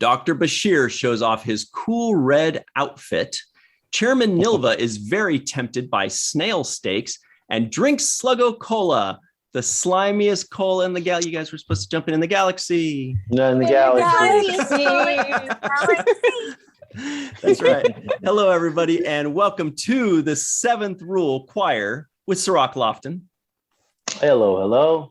Dr. Bashir shows off his cool red outfit. Chairman Nilva is very tempted by snail steaks and drinks Sluggo Cola, the slimiest cola in the galaxy. You guys were supposed to jump in the galaxy. No, in the galaxy. That's right. Hello, everybody, and welcome to the Seventh Rule Choir with Cirroc Lofton. Hello, hello.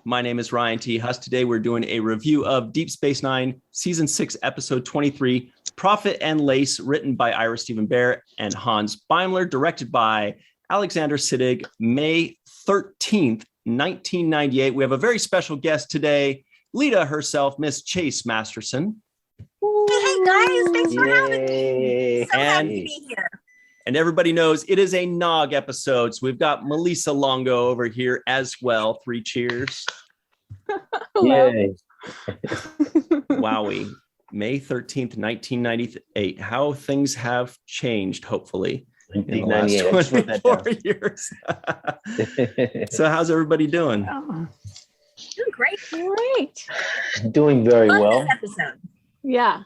My name is Ryan T. Husk. Today, we're doing a review of Deep Space Nine, Season 6, Episode 23, Prophet and Lace, written by Ira Steven Behr and Hans Beimler, directed by Alexander Siddig, May 13th, 1998. We have a very special guest today, Lita herself, Miss Chase Masterson. Hey guys, thanks for having me. So happy to be here. And everybody knows it is a Nog episode. So we've got Melissa Longo over here as well. 3 cheers. Yay. Wowie. May 13th, 1998. How things have changed, hopefully, in the last 24 years. So how's everybody doing? Oh. Doing great. Doing very well. This episode. Yeah.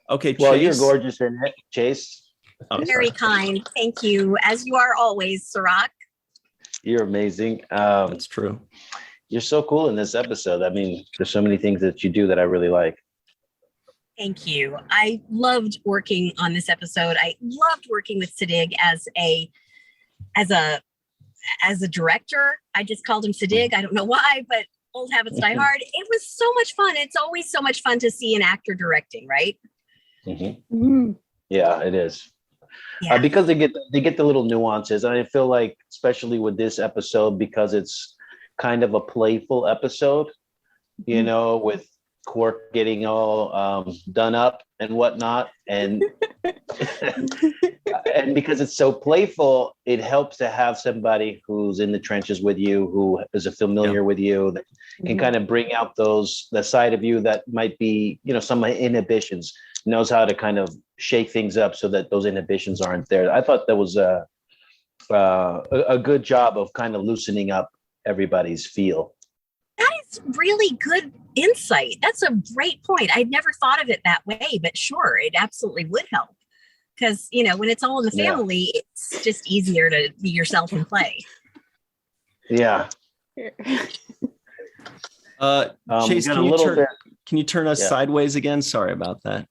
Okay, well, Chase. you're gorgeous in it, Chase. Oh, very kind. Thank you. As you are always, Cirroc. You're amazing. That's true. You're so cool in this episode. I mean, there's so many things that you do that I really like. Thank you. I loved working on this episode. I loved working with Siddig as a director. I just called him Siddig. I don't know why, but old habits die hard. It was so much fun. It's always so much fun to see an actor directing, right? Mm-hmm. Mm-hmm. Yeah, it is. Yeah. Because they get the little nuances. And I feel like, especially with this episode, because it's kind of a playful episode, you know, with Quark getting all done up and whatnot, and and because it's so playful, it helps to have somebody who's in the trenches with you, who is familiar with you, that can kind of bring out the side of you that might be, you know, some inhibitions, knows how to kind of shake things up so that those inhibitions aren't there. I thought that was a good job of kind of loosening up everybody's feel. That is really good insight. That's a great point. I'd never thought of it that way, but sure, it absolutely would help. Because, you know, when it's all in the family, it's just easier to be yourself and play. Yeah. Chase, can you turn us sideways again? Sorry about that.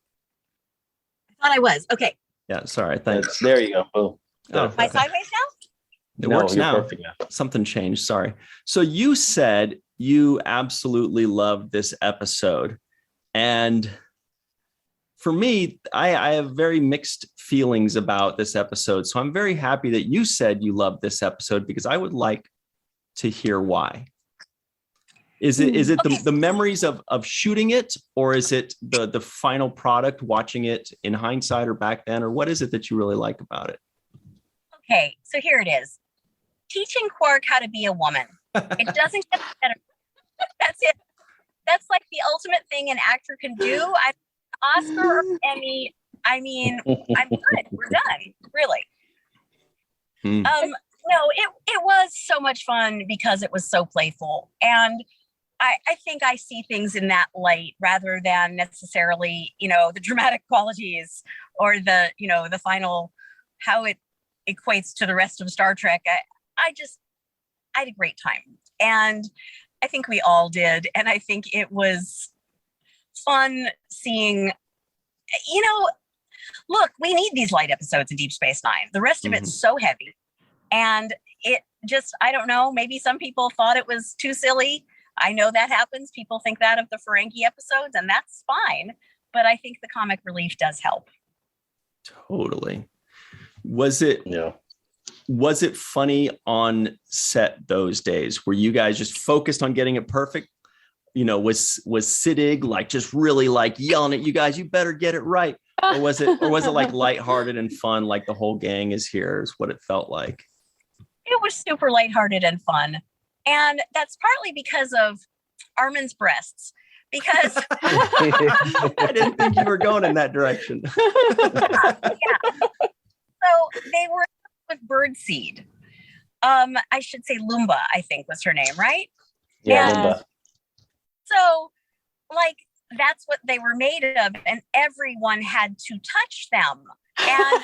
I thought I was. Okay. Yeah, sorry. Thanks. There you go. Oh, am I sideways now? It works now. Perfect now. Something changed. Sorry. So you said you absolutely loved this episode. And for me, I have very mixed feelings about this episode. So I'm very happy that you said you loved this episode, because I would like to hear why. Is it the memories of shooting it, or is it the final product, watching it in hindsight or back then, or what is it that you really like about it? Okay, so here it is. Teaching Quark how to be a woman. It doesn't get better. That's it. That's like the ultimate thing an actor can do. Oscar or Emmy. I mean, I'm good. We're done. Really. No, it was so much fun because it was so playful. And I think I see things in that light rather than necessarily, you know, the dramatic qualities or the final, how it equates to the rest of Star Trek. I had a great time. And I think we all did. And I think it was fun seeing, you know, look, we need these light episodes in Deep Space Nine. The rest of it's so heavy. And it just, I don't know, maybe some people thought it was too silly. I know that happens. People think that of the Ferengi episodes, and that's fine. But I think the comic relief does help. Totally. Was it funny on set those days? Were you guys just focused on getting it perfect? You know, was Siddig like just really like yelling at you guys, you better get it right? Or was it like lighthearted and fun, like the whole gang is here, is what it felt like? It was super lighthearted and fun. And that's partly because of Armin's breasts. Because I didn't think you were going in that direction. Yeah. So they were with birdseed. I should say Lumba, I think was her name, right? Yeah, Lumba. So, like, that's what they were made of, and everyone had to touch them, and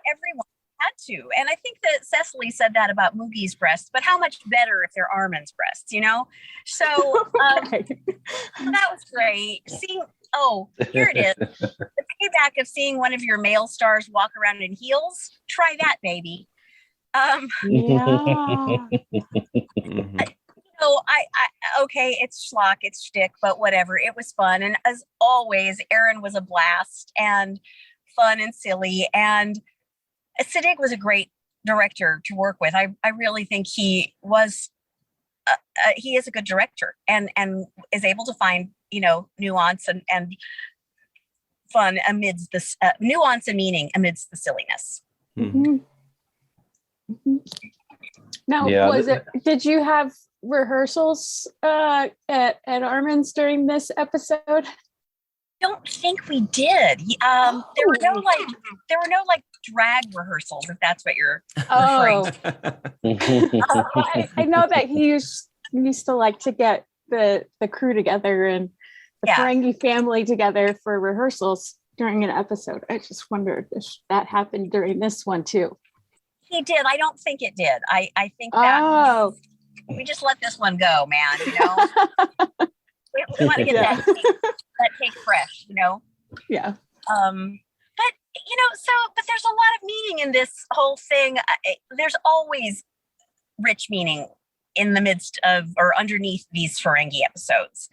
everyone had to. And I think that Cecily said that about Moogie's breasts, but how much better if they're Armin's breasts, you know? So that was great. Here it is. The payback of seeing one of your male stars walk around in heels. Try that, baby. So okay, it's schlock, it's shtick, but whatever. It was fun. And as always, Aaron was a blast and fun and silly. And Siddig was a great director to work with. I really think he was, he is a good director and is able to find, nuance and fun amidst this nuance and meaning amidst the silliness. Mm-hmm. Mm-hmm. Now, did you have rehearsals at Armin's during this episode? Don't think we did. There were no drag rehearsals, if that's what you're referring to. I know that he used to like to get the crew together and the Ferengi family together for rehearsals during an episode. I just wondered if that happened during this one too. He did. I don't think it did. I think that we just let this one go, man. We want to get that take fresh, Yeah. But there's a lot of meaning in this whole thing. There's always rich meaning in the midst of or underneath these Ferengi episodes.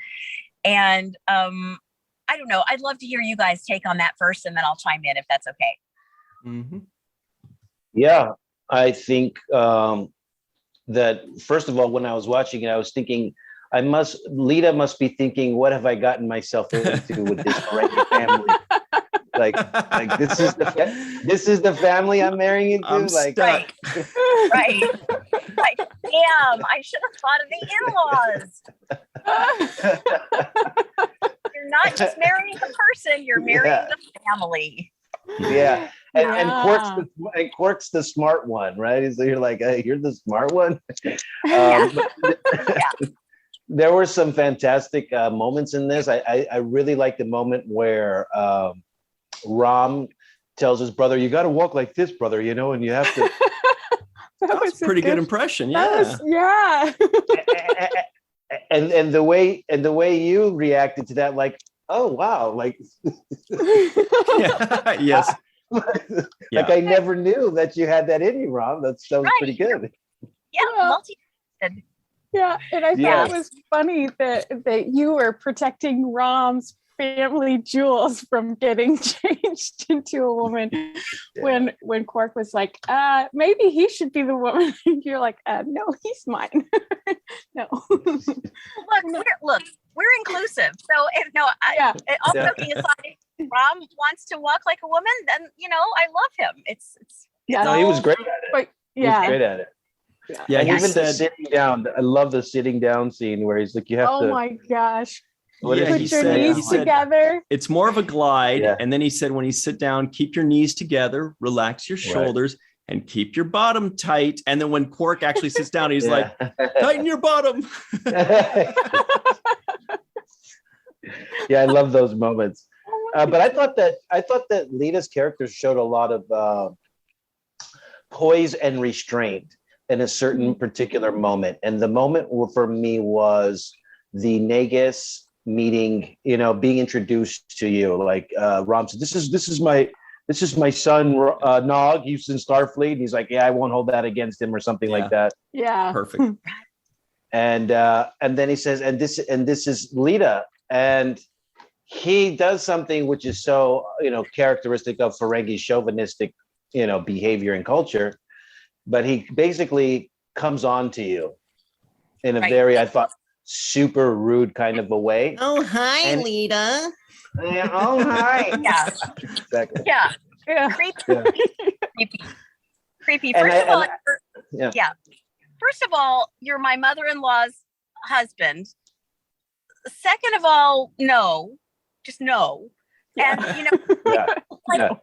And I don't know. I'd love to hear you guys take on that first, and then I'll chime in if that's okay. Mm-hmm. Yeah, I think that first of all, when I was watching it, I was thinking, Lita must be thinking, what have I gotten myself into with this Ferengi family? Like this is the family I'm marrying into. I'm like, stuck. Right. Like, damn, I should have thought of the in-laws. You're not just marrying the person, you're marrying the family. Yeah. And Quark's the smart one, right? So you're like, hey, you're the smart one. There were some fantastic moments in this. I really like the moment where Rom tells his brother, you got to walk like this, brother, and you have to. That was a pretty good impression. Yeah. And the way you reacted to that, like, oh wow, like yes. Like I never knew that you had that in you, Rom. That was pretty good. Yeah, multi-talented. Yeah, and I thought it was funny that you were protecting Rom's family jewels from getting changed into a woman when Quark was like, maybe he should be the woman. You're like, no, he's mine. No. Look, we're inclusive. So all joking aside, Rom wants to walk like a woman, then I love him. It's he was great at it. But, he was great at it. Yeah, and even the sitting down. I love the sitting down scene where he's like, you have to. Oh my gosh. Put your knees together. It's more of a glide. Yeah. And then he said, when you sit down, keep your knees together, relax your shoulders, and keep your bottom tight. And then when Quark actually sits down, he's like, tighten your bottom. Yeah, I love those moments. But I thought that Lita's character showed a lot of poise and restraint in a certain particular moment. And the moment for me was the Nagus meeting, being introduced to you. Like Rom said, this is my son, Nog. He's in Starfleet. And he's like, yeah, I won't hold that against him or something like that. Yeah. Perfect. And then he says, and this is Lita. And he does something which is so, characteristic of Ferengi chauvinistic, behavior and culture. But he basically comes on to you in a very, I thought, super rude kind of a way. Oh, hi, Lita. Yeah, oh, hi. Yeah. Exactly. Yeah. Creepy. First of all, you're my mother-in-law's husband. Second of all, no. Just no. And, you have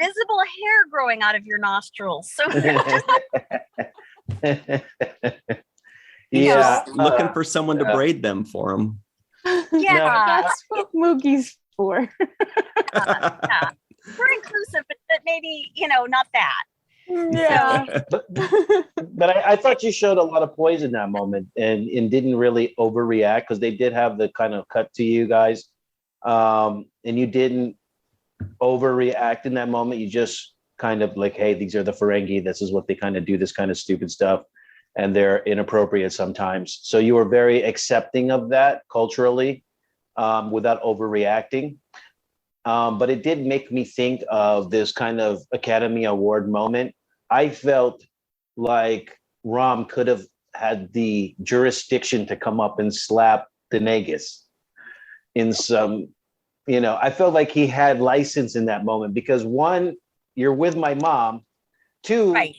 visible hair growing out of your nostrils. So Yeah, looking for someone to braid them for him. Yeah, that's what Moogie's for. yeah. We're inclusive, but maybe not that. Yeah. So, but I thought you showed a lot of poise in that moment and didn't really overreact, because they did have the kind of cut to you guys, and you didn't overreact in that moment. You just kind of like, hey, these are the Ferengi. This is what they kind of do, this kind of stupid stuff, and they're inappropriate sometimes. So you were very accepting of that culturally, without overreacting. But it did make me think of this kind of Academy Award moment. I felt like Rom could have had the jurisdiction to come up and slap the Negus in some, I felt like he had license in that moment, because one, you're with my mom. Two, right.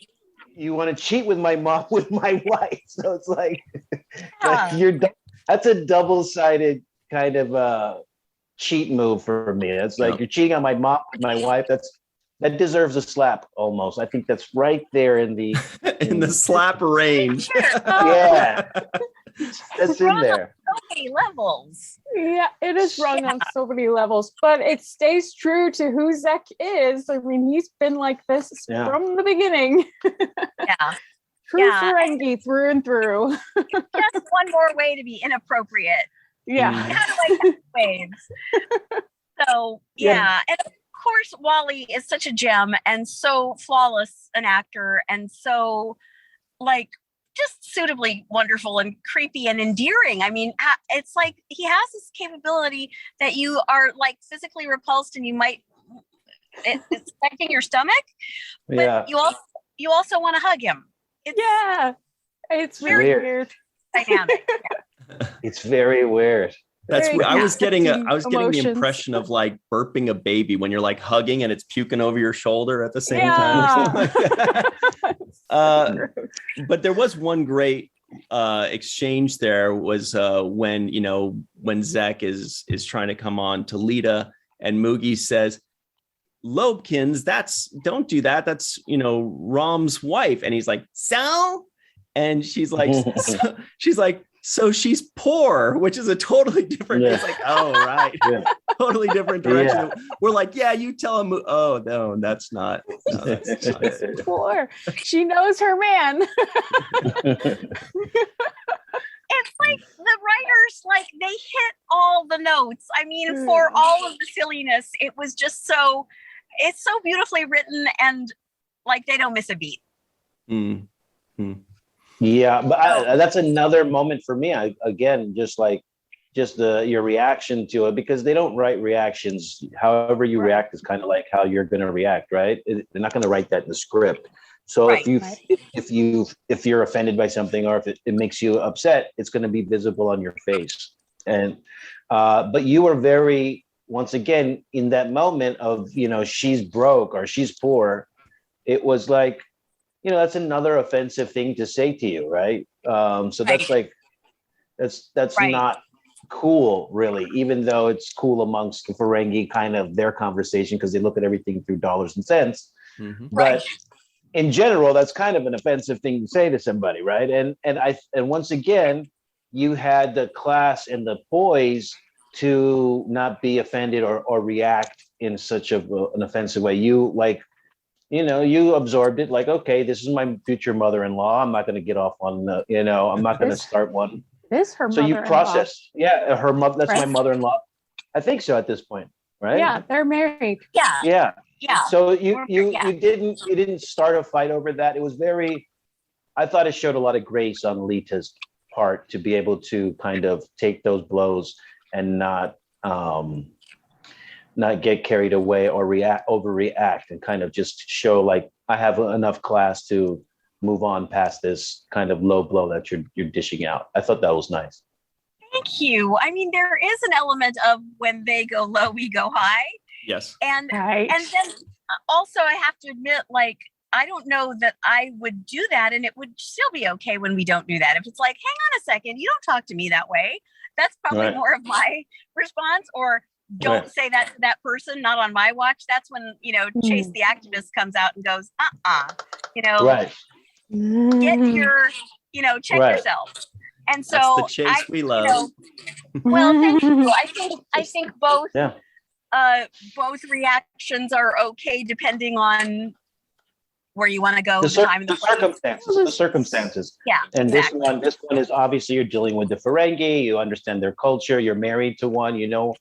You want to cheat with my mom with my wife. So it's like, that's a double-sided kind of cheat move for me. It's like, you're cheating on my mom with my wife. That deserves a slap almost. I think that's right there in the in the slap range. Yeah. That's in there. So many levels. Yeah, it is wrong on so many levels, but it stays true to who Zek is. I mean, he's been like this from the beginning. Yeah. True Ferengi through and through. Just one more way to be inappropriate. Yeah. How do I cut waves? So, and of course, Wally is such a gem and so flawless an actor, and so just suitably wonderful and creepy and endearing. I mean, it's like he has this capability that you are like physically repulsed and you might, it's affecting your stomach, but you also want to hug him. It's really weird. Dynamic. It's very weird. That's I was getting the impression of like burping a baby when you're like hugging and it's puking over your shoulder at the same time. But there was one great exchange there was when Zek is trying to come on to Lita, and Moogie says, Lobkins, don't do that. That's Rom's wife. And he's like, so? And she's like, so she's poor, which is a totally different. It's like, oh, right. Totally different direction. We're like, you tell him. Oh, no, that's not. No, that's not it. Poor. She knows her man. It's like the writers, they hit all the notes. I mean, for all of the silliness, it was just it's so beautifully written, and they don't miss a beat. Mm-hmm. Yeah, but that's another moment for me. Your reaction to it, because they don't write reactions. However you react is kind of like how you're going to react, right? They're not going to write that in the script. So if you're offended by something, or if it makes you upset, it's going to be visible on your face. And but you were very, once again, in that moment of she's broke or she's poor, it was like, that's another offensive thing to say to you, right? So that's that's not cool, really, even though it's cool amongst the Ferengi, kind of their conversation, because they look at everything through dollars and cents. Mm-hmm. But in general, that's kind of an offensive thing to say to somebody, right? And once again, you had the class and the poise to not be offended or react in such an offensive way. You you absorbed it, like, okay, this is my future mother-in-law. I'm not going to get off on I'm not going to start one. This her so mother-in-law. You process, her mother. That's my mother-in-law. I think so at this point, right? Yeah, they're married. Yeah. So you didn't start a fight over that. It was I thought it showed a lot of grace on Lita's part to be able to kind of take those blows and not get carried away or overreact, and kind of just show I have enough class to move on past this kind of low blow that you're dishing out. I thought that was nice. Thank you. I mean, there is an element of when they go low, we go high. Yes. And then also I have to admit, I don't know that I would do that, and it would still be okay when we don't do that. If it's like, hang on a second, you don't talk to me that way. That's probably more of my response. Or don't say that to that person, not on my watch. That's when, Chase the activist comes out and goes, get your, check yourself. And so that's the chase we love. Well, thank you. I think both Yeah. Both reactions are okay depending on where you want to go, The time and the place. circumstances. Yeah. And exactly. this one is obviously you're dealing with the Ferengi, you understand their culture, you're married to one, you know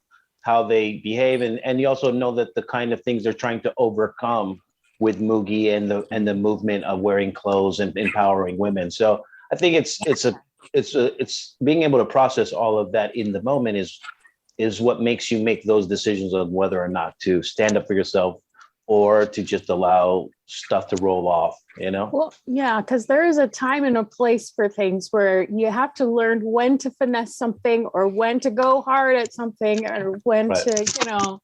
how they behave, and you also know that the kind of things they're trying to overcome with Mugi and the movement of wearing clothes and empowering women. So I think it's being able to process all of that in the moment is what makes you make those decisions on whether or not to stand up for yourself or to just allow stuff to roll off, you know? Well, yeah, because there is a time and a place for things where you have to learn when to finesse something or when to go hard at something or when to,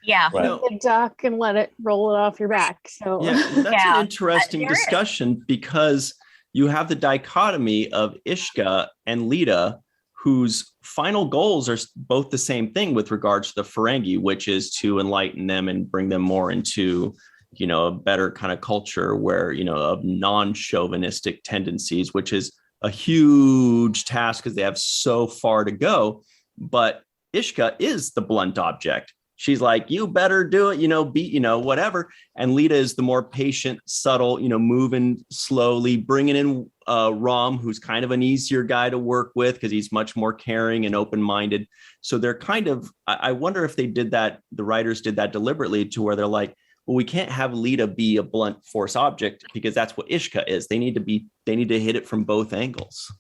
Yeah. the duck and let it roll it off your back. So that's an interesting discussion because you have the dichotomy of Ishka and Lita, whose final goals are both the same thing with regards to the Ferengi, which is to enlighten them and bring them more into, a better kind of culture where, of non-chauvinistic tendencies, which is a huge task because they have so far to go. But Ishka is the blunt object. She's like, you better do it, beat, whatever. And Lita is the more patient, subtle, moving slowly, bringing in Rom, who's kind of an easier guy to work with because he's much more caring and open-minded. So they're kind of, I wonder if they did that, the writers did that deliberately to where they're like, well, we can't have Lita be a blunt force object because that's what Ishka is. They need to hit it from both angles.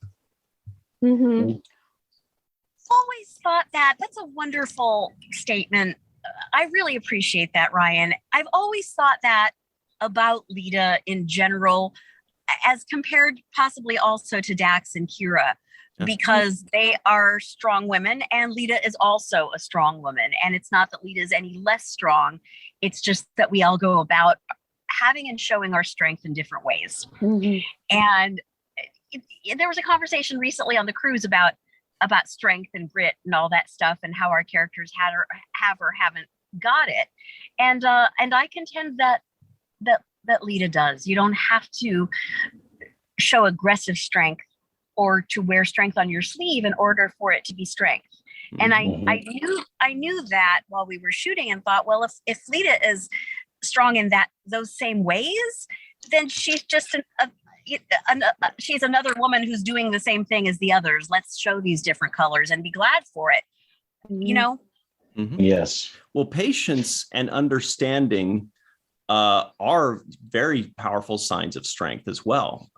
Mm-hmm. Always thought that's a wonderful statement. I really appreciate that, Ryan. I've always thought that about Lita in general, as compared possibly also to Dax and Kira, because they are strong women and Lita is also a strong woman. And it's not that Lita is any less strong. It's just that we all go about having and showing our strength in different ways. Mm-hmm. And there was a conversation recently on the cruise about strength and grit and all that stuff and how our characters have or haven't got it. And I contend that Lita does. You don't have to show aggressive strength or to wear strength on your sleeve in order for it to be strength. And I knew that while we were shooting and thought, well, if Lita is strong in those same ways, then she's just she's another woman who's doing the same thing as the others. Let's show these different colors and be glad for it. Mm-hmm. Yes. Well, patience and understanding are very powerful signs of strength as well.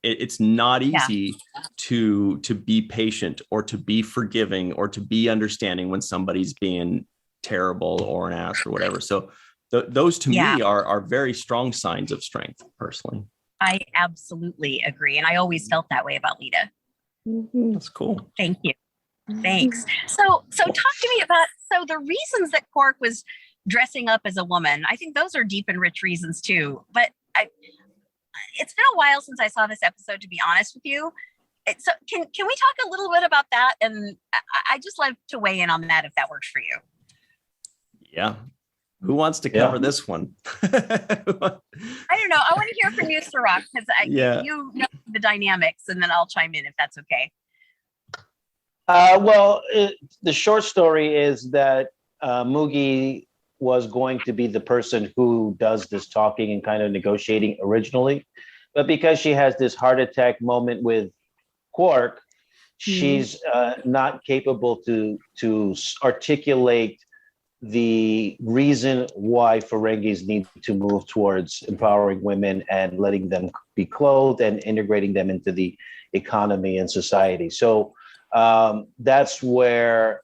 It's not easy to be patient or to be forgiving or to be understanding when somebody's being terrible or an ass or whatever. So those to me are very strong signs of strength, personally. I absolutely agree. And I always felt that way about Lita. Mm-hmm. That's cool. Thank you. Thanks. So talk to me about, the reasons that Quark was dressing up as a woman. I think those are deep and rich reasons too. But it's been a while since I saw this episode, to be honest with you. So can we talk a little bit about that? And I just love to weigh in on that if that works for you. Yeah. Who wants to cover this one? I don't know. I want to hear from you, Cirroc, because you know the dynamics, and then I'll chime in if that's okay. The short story is that Mugi was going to be the person who does this talking and kind of negotiating originally. But because she has this heart attack moment with Quark, she's not capable to articulate the reason why Ferengis need to move towards empowering women and letting them be clothed and integrating them into the economy and society. So that's where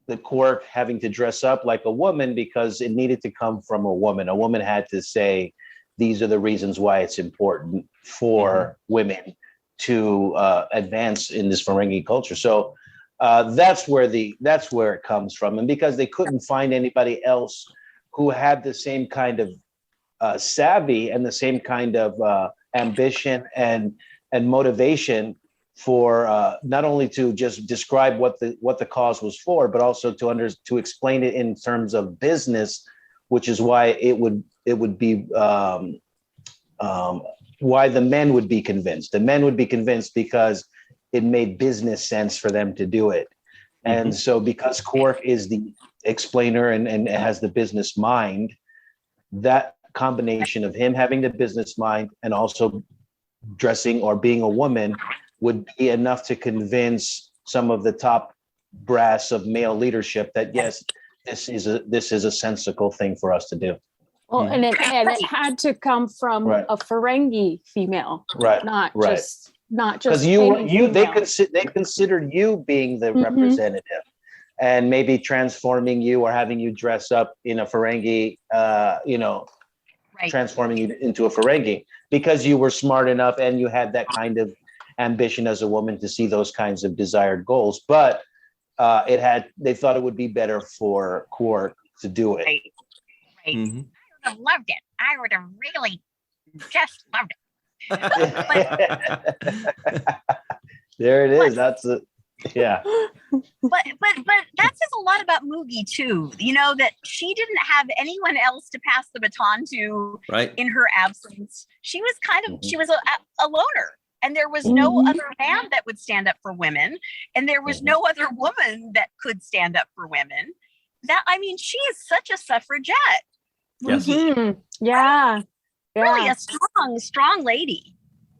the Quark having to dress up like a woman, because it needed to come from a woman. A woman had to say, these are the reasons why it's important for women to advance in this Ferengi culture. So that's where it comes from. And because they couldn't find anybody else who had the same kind of savvy and the same kind of ambition and motivation for not only to just describe what the cause was for, but also to explain it in terms of business, which is why it would be why the men would be convinced. The men would be convinced because it made business sense for them to do it. And so because Quark is the explainer and has the business mind, that combination of him having the business mind and also dressing or being a woman would be enough to convince some of the top brass of male leadership that yes, this is a sensible thing for us to do. Well, and it had to come from a Ferengi female, not just because they considered you being the representative, and maybe transforming you or having you dress up in a Ferengi, transforming you into a Ferengi because you were smart enough and you had that kind of ambition as a woman to see those kinds of desired goals. But they thought it would be better for Quark to do it. Right. Mm-hmm. I would have loved it. I would have really just loved it. There it is. That's it. Yeah. But that says a lot about Moogie too. You know, that she didn't have anyone else to pass the baton to in her absence. She was kind of she was a loner. And there was no other man that would stand up for women. And there was no other woman that could stand up for women. She is such a suffragette. Yes. Mm-hmm. Yeah. Really a strong lady.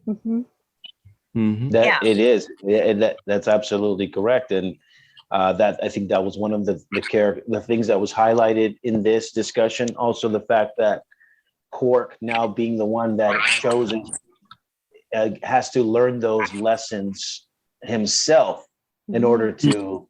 Mm-hmm. Mm-hmm. It is. That's absolutely correct. And that I think that was one of the things that was highlighted in this discussion. Also the fact that Quark now being the one that chosen has to learn those lessons himself in order to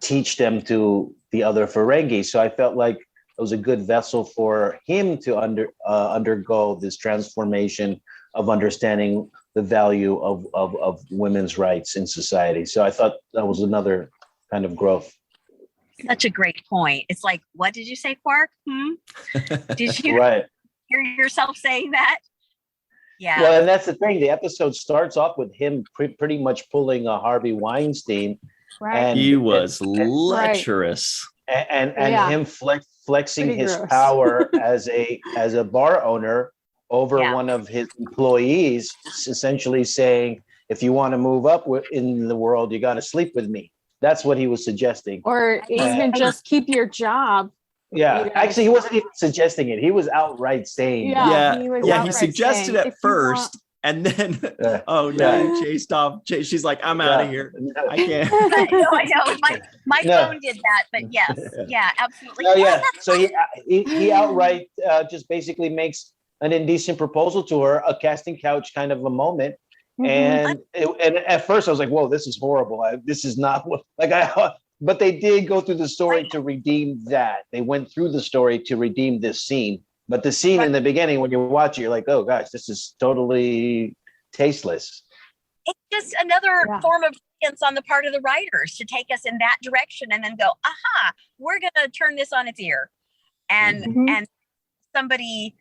teach them to the other Ferengi. So I felt like it was a good vessel for him to undergo this transformation of understanding the value of women's rights in society. So I thought that was another kind of growth. Such a great point. It's like, what did you say, Quark? Did you hear yourself saying that? Yeah. Well, and that's the thing. The episode starts off with him pretty much pulling a Harvey Weinstein. Right. And he was lecherous. And him flexing pretty his gross. Power as a bar owner over one of his employees, essentially saying, if you want to move up in the world, you got to sleep with me. That's what he was suggesting. Or even just keep your job. Yeah, actually, he wasn't even suggesting it. He was outright saying, he suggested it first, and then, you chased off. She's like, I'm out of here. I can't. I know. My phone did that, but yes, absolutely. Oh, yeah. So he outright just basically makes an indecent proposal to her, a casting couch kind of a moment. And at first I was like, whoa, this is horrible. This is not what, but they did go through the story to redeem that. They went through the story to redeem this scene. But the scene in the beginning, when you watch it, you're like, oh gosh, this is totally tasteless. It's just another form of brilliance on the part of the writers to take us in that direction and then go, aha, we're going to turn this on its ear. And somebody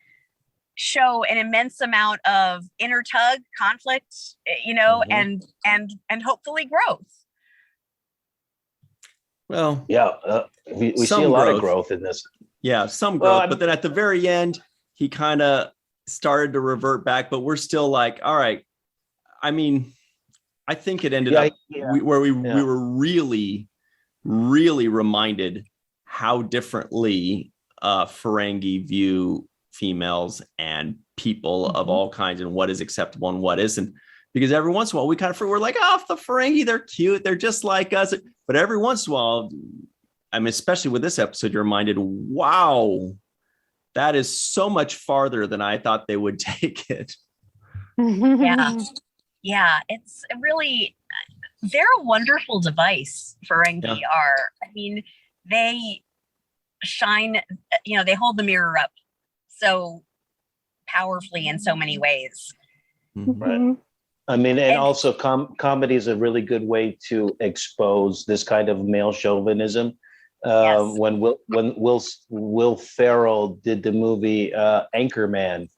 show an immense amount of inner tug, conflict, and hopefully growth. Well, we see a lot of growth in this. Yeah, some growth, but then at the very end, he kind of started to revert back, but we're still like, all right. I mean, I think it ended up where we were really, really reminded how differently Ferengi view females and people of all kinds and what is acceptable and what isn't. Because every once in a while we're like, oh, the Ferengi, they're cute. They're just like us. But every once in a while, I mean, especially with this episode, you're reminded, wow, that is so much farther than I thought they would take it. Yeah, it's really, they're a wonderful device, Ferengi are. I mean, they shine, they hold the mirror up so powerfully in so many ways. Right. I mean, and also comedy is a really good way to expose this kind of male chauvinism. When Will Ferrell did the movie Anchorman,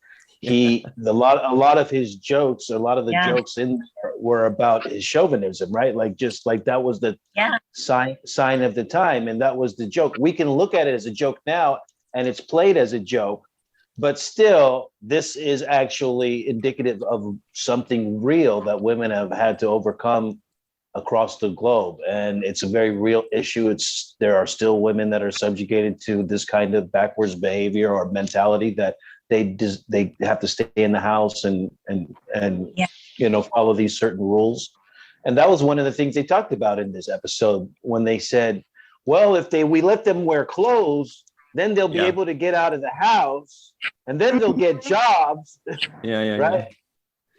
a lot of his jokes, a lot of the jokes in there were about his chauvinism, right? Like just like that was the sign of the time, and that was the joke. We can look at it as a joke now, and it's played as a joke, But still, this is actually indicative of something real that women have had to overcome across the globe, and it's a very real issue. There are still women that are subjugated to this kind of backwards behavior or mentality that they have to stay in the house and follow these certain rules. And that was one of the things they talked about in this episode when they said, well, if we let them wear clothes, then they'll be able to get out of the house, and then they'll get jobs. Right? Yeah.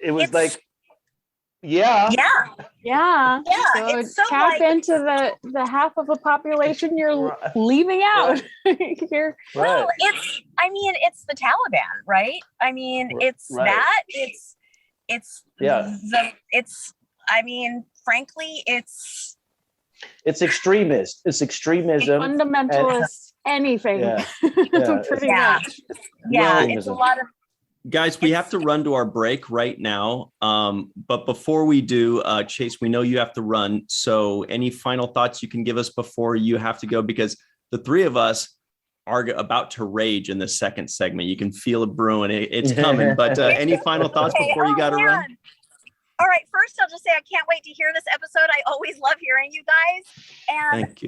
It was Yeah. So tap into the half of the population you're leaving out. Well, it's the Taliban, right? I mean, frankly, it's extremist. It's extremism. Fundamentalist, anything. Pretty much. Yeah, it's a lot of. Guys, we have to run to our break right now. But before we do, Chase, we know you have to run. So any final thoughts you can give us before you have to go? Because the three of us are about to rage in the second segment. You can feel it brewing. It's coming. But any final thoughts before you got to run? All right. First, I'll just say I can't wait to hear this episode. I always love hearing you guys. And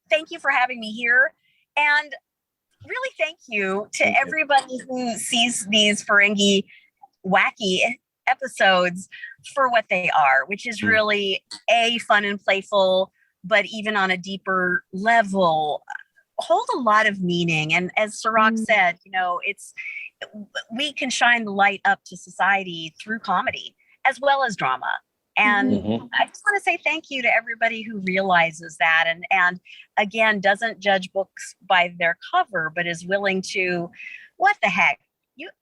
thank you for having me here. And really thank you to everybody who sees these Ferengi wacky episodes for what they are, which is really fun and playful, but even on a deeper level, hold a lot of meaning. And as Cirroc said, we can shine the light up to society through comedy as well as drama. And I just want to say thank you to everybody who realizes that and again, doesn't judge books by their cover, but is willing to, what the heck?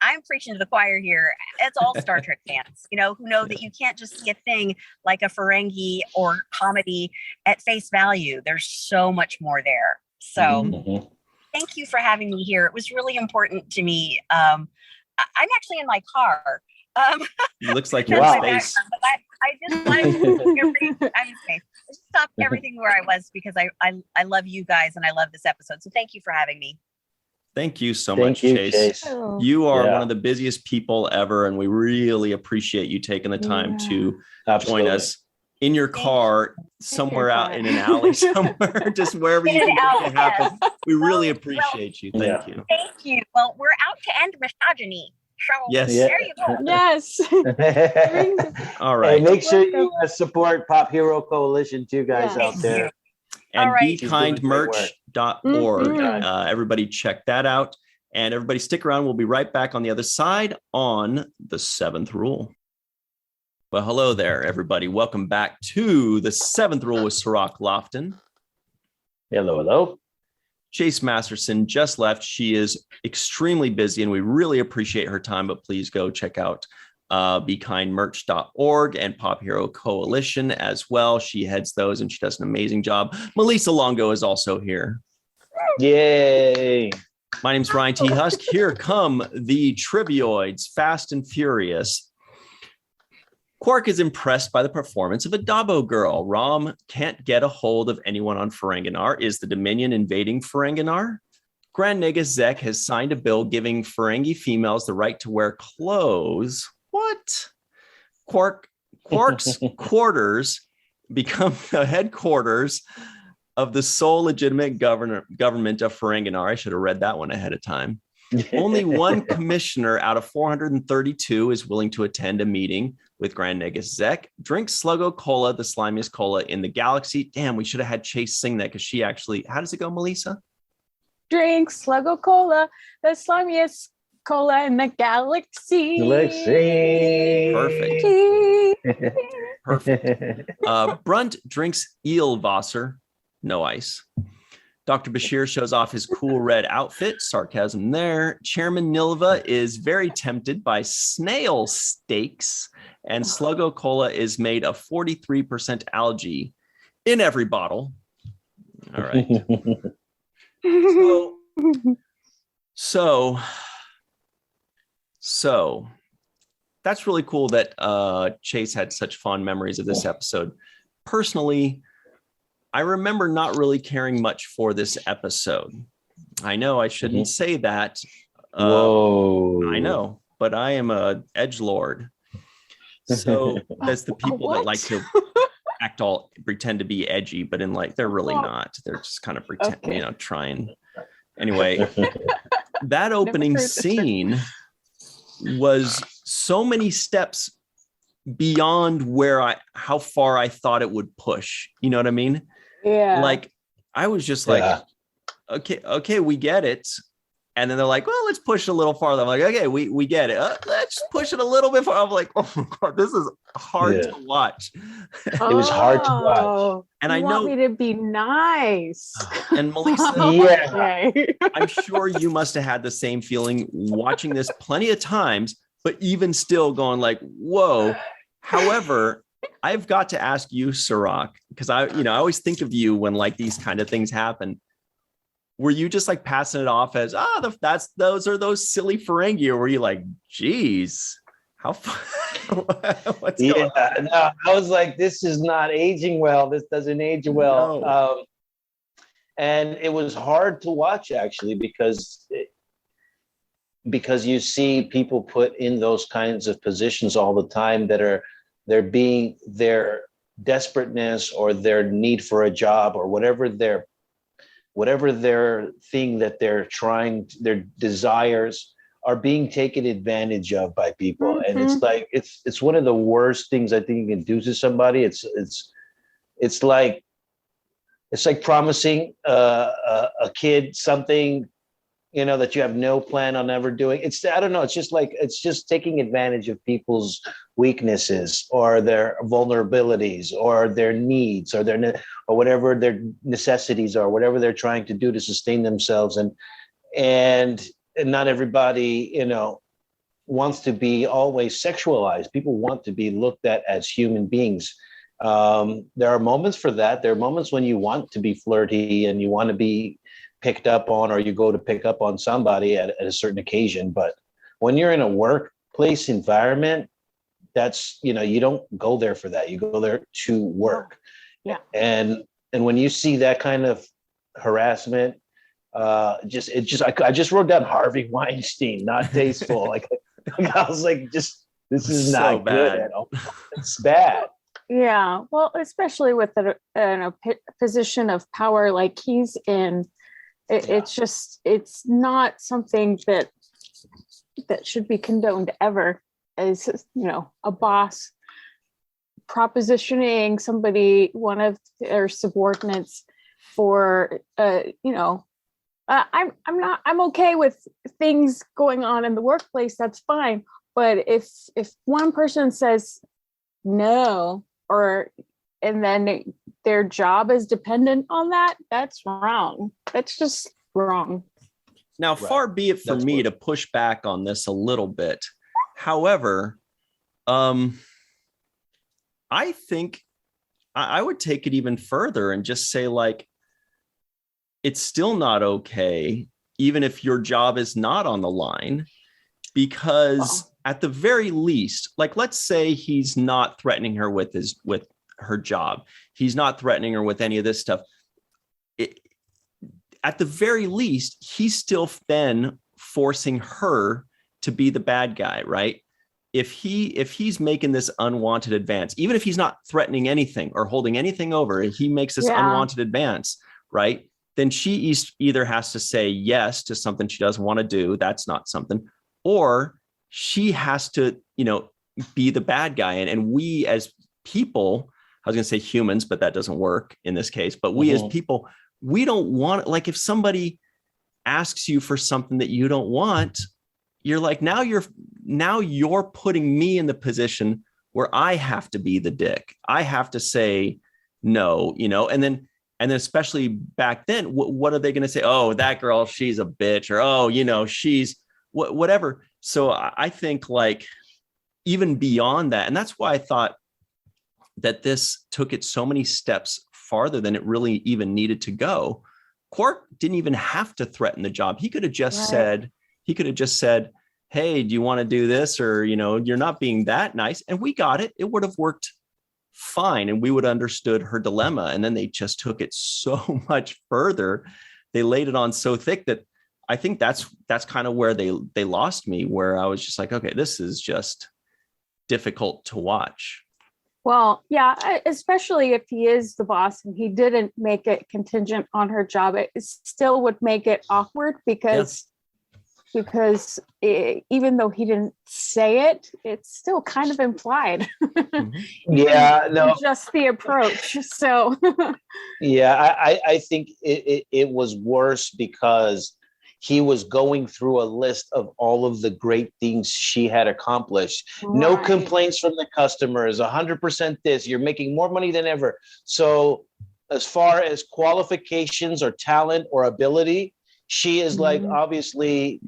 I'm preaching to the choir here. It's all Star Trek fans, who know that you can't just see a thing like a Ferengi or comedy at face value. There's so much more there. So thank you for having me here. It was really important to me. I'm actually in my car. It looks like you're in space. I just wanted to stop everything where I was because I love you guys and I love this episode. So thank you for having me. Thank you so much, Chase. You are one of the busiest people ever, and we really appreciate you taking the time to join us in your car somewhere out in an alley somewhere, just wherever you can make it happen. We really appreciate you. Thank you. Thank you. Well, we're out to end misogyny. So yes. There you go. Yes. All right. Hey, make sure you support Pop Hero Coalition too, guys out there. And bekindmerch.org. Everybody check that out. And everybody stick around. We'll be right back on the other side on the seventh rule. Well, hello there, everybody. Welcome back to the seventh rule with Cirroc Lofton. Hello. Chase Masterson just left. She is extremely busy and we really appreciate her time, but please go check out bekindmerch.org and Pop Hero Coalition as well. She heads those and she does an amazing job. Malissa Longo is also here. Yay. My name's Ryan T. Husk. Here come the Trivioids, Fast and Furious. Quark is impressed by the performance of a Dabo girl. Rom can't get a hold of anyone on Ferenginar. Is the Dominion invading Ferenginar? Grand Nagus Zek has signed a bill giving Ferengi females the right to wear clothes. What? Quark's quarters become the headquarters of the sole legitimate government of Ferenginar. I should have read that one ahead of time. Only one commissioner out of 432 is willing to attend a meeting with Grand Nagus Zek. Drink Sluggo Cola, the slimiest cola in the galaxy. Damn, we should have had Chase sing that because she actually, how does it go, Malissa? Drink Sluggo Cola, the slimiest cola in the galaxy. Perfect. Brunt drinks Eelwasser, no ice. Dr. Bashir shows off his cool red outfit. Sarcasm there. Chairman Nilva is very tempted by snail steaks, and Sluggo Cola is made of 43% algae in every bottle. All right. So that's really cool that Chase had such fond memories of this episode. Personally, I remember not really caring much for this episode. I know I shouldn't say that Whoa. I know, but I am a edgelord. So that's the people that like to pretend to be edgy, but in like, they're really not. They're just kind of trying. Anyway, that opening scene was so many steps beyond how far I thought it would push. You know what I mean? Yeah. Like, I was just like, okay, we get it. And then they're like, well, let's push it a little farther. I'm like, okay, we get it. Let's push it a little bit farther. I'm like, oh my God, this is hard to watch. It was hard to watch. And I know me to be nice. And Malissa, I'm sure you must have had the same feeling watching this plenty of times, but even still going like, whoa. However, I've got to ask you, Cirroc, because I always think of you when like these kind of things happen. Were you just like passing it off as, those are those silly Ferengi, or were you like, geez, how what's going on? No, I was like, this is not aging well. This doesn't age well. No. And it was hard to watch actually, because you see people put in those kinds of positions all the time that are their desperateness or their need for a job or whatever their thing that they're trying, their desires are being taken advantage of by people. Mm-hmm. And it's like, it's one of the worst things I think you can do to somebody. It's like promising a kid something, that you have no plan on ever doing. I don't know. It's just taking advantage of people's weaknesses or their vulnerabilities or their needs or whatever their necessities are, whatever they're trying to do to sustain themselves. And not everybody, wants to be always sexualized. People want to be looked at as human beings. There are moments for that. There are moments when you want to be flirty and you want to be picked up on, or you go to pick up on somebody at a certain occasion. But when you're in a workplace environment, that's, you don't go there for that. You go there to work. Yeah. And when you see that kind of harassment, I just wrote down Harvey Weinstein, not tasteful. like I was like, this is not so good at all. It's bad. Yeah. Well, especially with a position of power like he's in. It's not something that should be condoned ever, as a boss propositioning one of their subordinates for I'm okay with things going on in the workplace, that's fine, but if one person says no, and then their job is dependent on that, that's wrong. That's just wrong. Now, far be it from me to push back on this a little bit. However, I think I would take it even further and just say, like, it's still not okay, even if your job is not on the line, because at the very least, like, let's say he's not threatening her with her job. He's not threatening her with any of this stuff. At the very least, he's still then forcing her to be the bad guy, right? If he's making this unwanted advance, even if he's not threatening anything or holding anything over, he makes this unwanted advance, right? Then she either has to say yes to something she doesn't want to do. That's not something. Or she has to, be the bad guy. And we as people, I was going to say humans, but that doesn't work in this case. But we as people, we don't want, like, if somebody asks you for something that you don't want, you're like, now you're putting me in the position where I have to be the dick. I have to say no, and then especially back then, what are they going to say? Oh, that girl, she's a bitch, or, oh, she's whatever. So I think, like, even beyond that, and that's why I thought that this took it so many steps farther than it really even needed to go. Quark didn't even have to threaten the job. He could have just said, hey, do you want to do this? Or, you're not being that nice. And we got it. It would have worked fine. And we would have understood her dilemma. And then they just took it so much further. They laid it on so thick that I think that's kind of where they lost me, where I was just like, okay, this is just difficult to watch. Well, yeah, especially if he is the boss and he didn't make it contingent on her job, it still would make it awkward because even though he didn't say it, it's still kind of implied. Yeah, no, just the approach. So yeah, I think it was worse because he was going through a list of all of the great things she had accomplished. Right. No complaints from the customers, 100% this, you're making more money than ever. So as far as qualifications or talent or ability, she is like obviously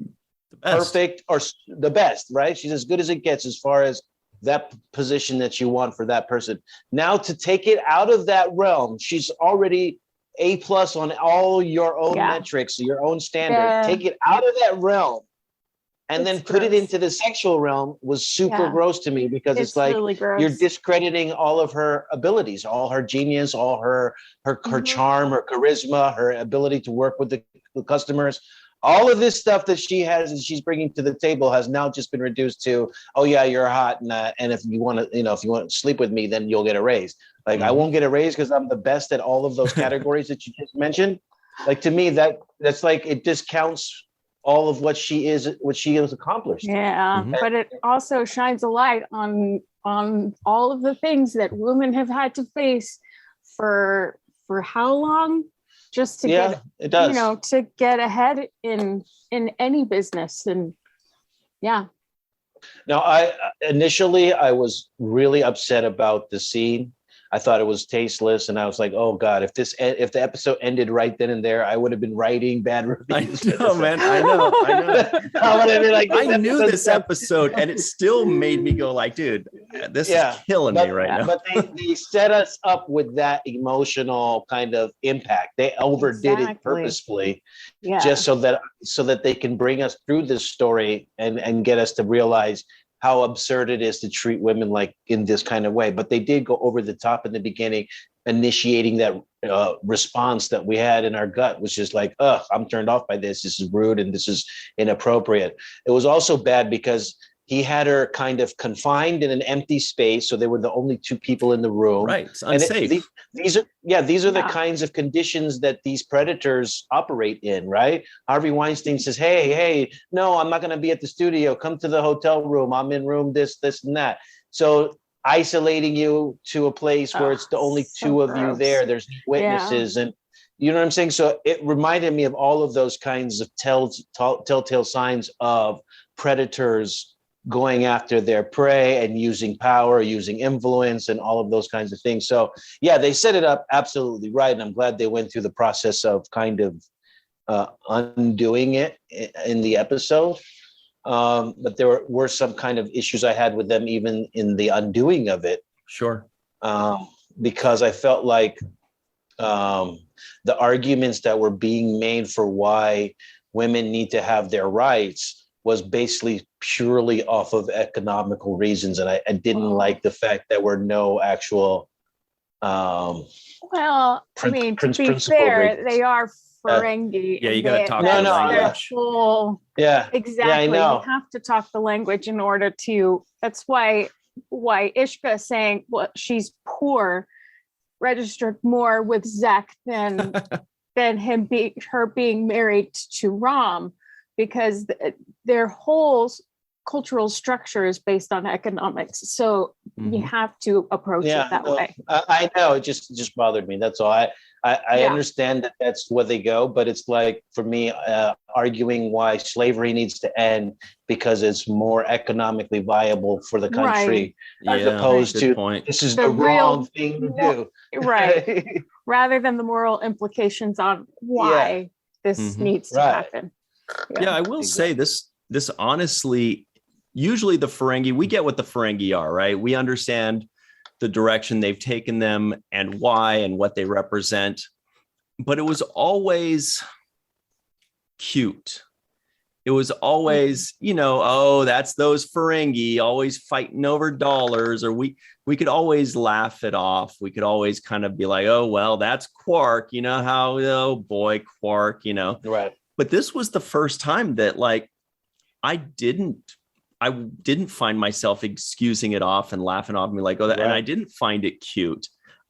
perfect or the best, right? She's as good as it gets as far as that position that you want for that person. Now to take it out of that realm, she's already A+ on all your own metrics, your own standard. Take it out of that realm and then put it into the sexual realm was super gross to me, because it's like really you're discrediting all of her abilities, all her genius, all her charm, her charisma, her ability to work with the customers. All of this stuff that she has and she's bringing to the table has now just been reduced to, oh yeah, you're hot, and if you want to, if you want to sleep with me, then you'll get a raise. Like I won't get a raise because I'm the best at all of those categories that you just mentioned. Like to me, that's like it discounts all of what she has accomplished. Yeah, but it also shines a light on all of the things that women have had to face for how long, just to get it does. To get ahead in any business. And Now, I initially was really upset about the scene. I thought it was tasteless, and I was like, "Oh God! If the episode ended right then and there, I would have been writing bad reviews." I know, man. I know. I would have been like, I knew this episode, and it still made me go, like, "Dude, this is killing me right now." But they set us up with that emotional kind of impact. They overdid it purposefully, just so that they can bring us through this story and get us to realize how absurd it is to treat women like in this kind of way. But they did go over the top in the beginning, initiating that response that we had in our gut, which is like, I'm turned off by this. This is rude and this is inappropriate. It was also bad because he had her kind of confined in an empty space. So they were the only two people in the room. Right. It's unsafe. These are the kinds of conditions that these predators operate in, right? Harvey Weinstein says, hey, no, I'm not going to be at the studio. Come to the hotel room. I'm in room this, and that. So isolating you to a place where it's the only two of you there. There's witnesses and you know what I'm saying? So it reminded me of all of those kinds of telltale signs of predators going after their prey and using power, using influence, and all of those kinds of things. So they set it up absolutely right. And I'm glad they went through the process of kind of undoing it in the episode. But there were some kind of issues I had with them even in the undoing of it. Sure. Because I felt like the arguments that were being made for why women need to have their rights was basically purely off of economical reasons. And I didn't like the fact that were no actual to be fair, reasons. They are Ferengi. You got to talk the language. Exactly. Yeah, I know. You have to talk the language in order to, that's why Ishka saying, she's poor registered more with Zach than her being married to Rom, because their whole cultural structure is based on economics. So you have to approach it that way. I know, it just bothered me. That's all. I understand that that's where they go, but it's like, for me, arguing why slavery needs to end because it's more economically viable for the country, as opposed to this is the wrong thing to do. Right. Rather than the moral implications on why this needs to happen. I will say this honestly, usually the Ferengi, we get what the Ferengi are, right? We understand the direction they've taken them and why and what they represent. But it was always cute. It was always, that's those Ferengi always fighting over dollars, or we could always laugh it off. We could always kind of be like, oh, well, that's Quark, oh boy, Quark, Right. but this was the first time that like I didn't find myself excusing it off and laughing off me like, oh, that, and I didn't find it cute.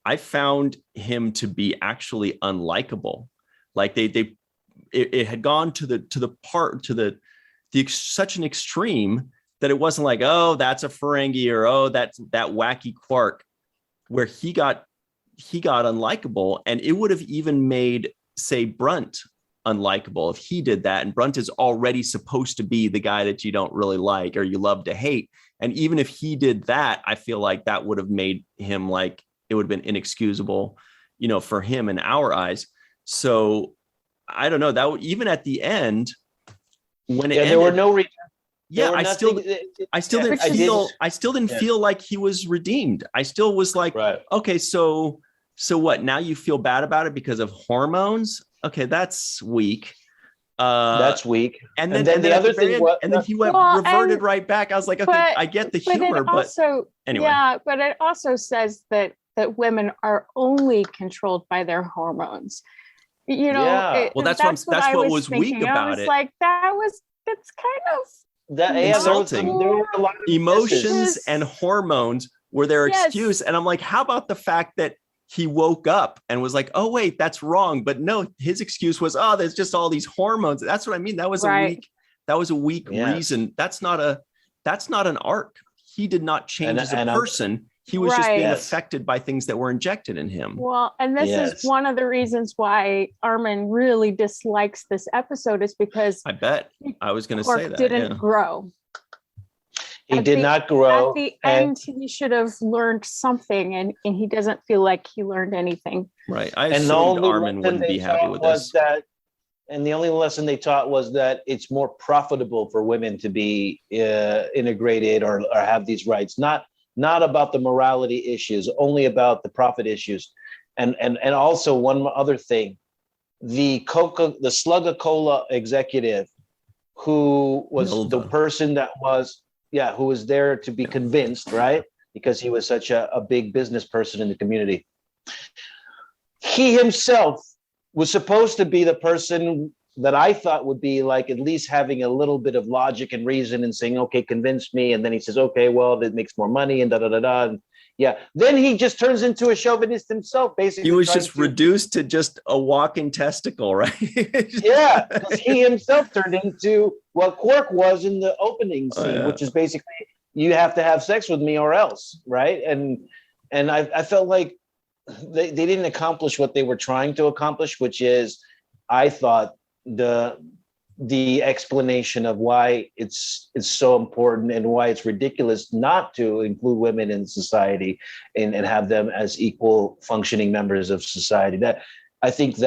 I found him to be actually unlikable. Like it had gone to the such an extreme that it wasn't like, oh, that's a Ferengi, or oh, that's that wacky Quark, where he got unlikable. And it would have even made, say, Brunt unlikable if he did that. And Brunt is already supposed to be the guy that you don't really like or you love to hate. And even if he did that, I feel like that would have made him like, it would have been inexcusable, you know, for him in our eyes. So I don't know, that would, even at the end when it ended, there were no reasons. Yeah, I still didn't feel like he was redeemed. I still was like, okay, so what? Now you feel bad about it because of hormones? Okay, that's weak. That's weak. And then the other thing was, and then he reverted right back. I was like, okay, I get the humor, but anyway. Yeah, but it also says that women are only controlled by their hormones. You know, that's what was weak about it. Like that's kind of insulting. There were a lot of emotions and hormones were their excuse. And I'm like, how about the fact that he woke up and was like, oh wait, that's wrong. But no, his excuse was, oh, there's just all these hormones. That's what I mean. That was a weak reason. That's not an arc. He did not change as a person. He was just being affected by things that were injected in him. Well, and this is one of the reasons why Armin really dislikes this episode, is because I bet I was going to say that didn't grow. He did not grow. At the end, he should have learned something, and he doesn't feel like he learned anything. Right. I assumed Armin wouldn't be happy with this. And the only lesson they taught was that it's more profitable for women to be integrated or have these rights. Not about the morality issues, only about the profit issues. And also one other thing, the Slugga Cola executive, who was the person that was, who was there to be convinced, right? Because he was such a big business person in the community. He himself was supposed to be the person that I thought would be like at least having a little bit of logic and reason and saying, okay, convince me. And then he says, okay, well, that makes more money and da-da-da-da. And then he just turns into a chauvinist himself, basically. He was just reduced to just a walking testicle, right? Because he himself turned into what Quark was in the opening scene, which is basically, you have to have sex with me or else, right? And I felt like they didn't accomplish what they were trying to accomplish, which is, I thought, the explanation of why it's so important and why it's ridiculous not to include women in society and have them as equal functioning members of society. That, I think,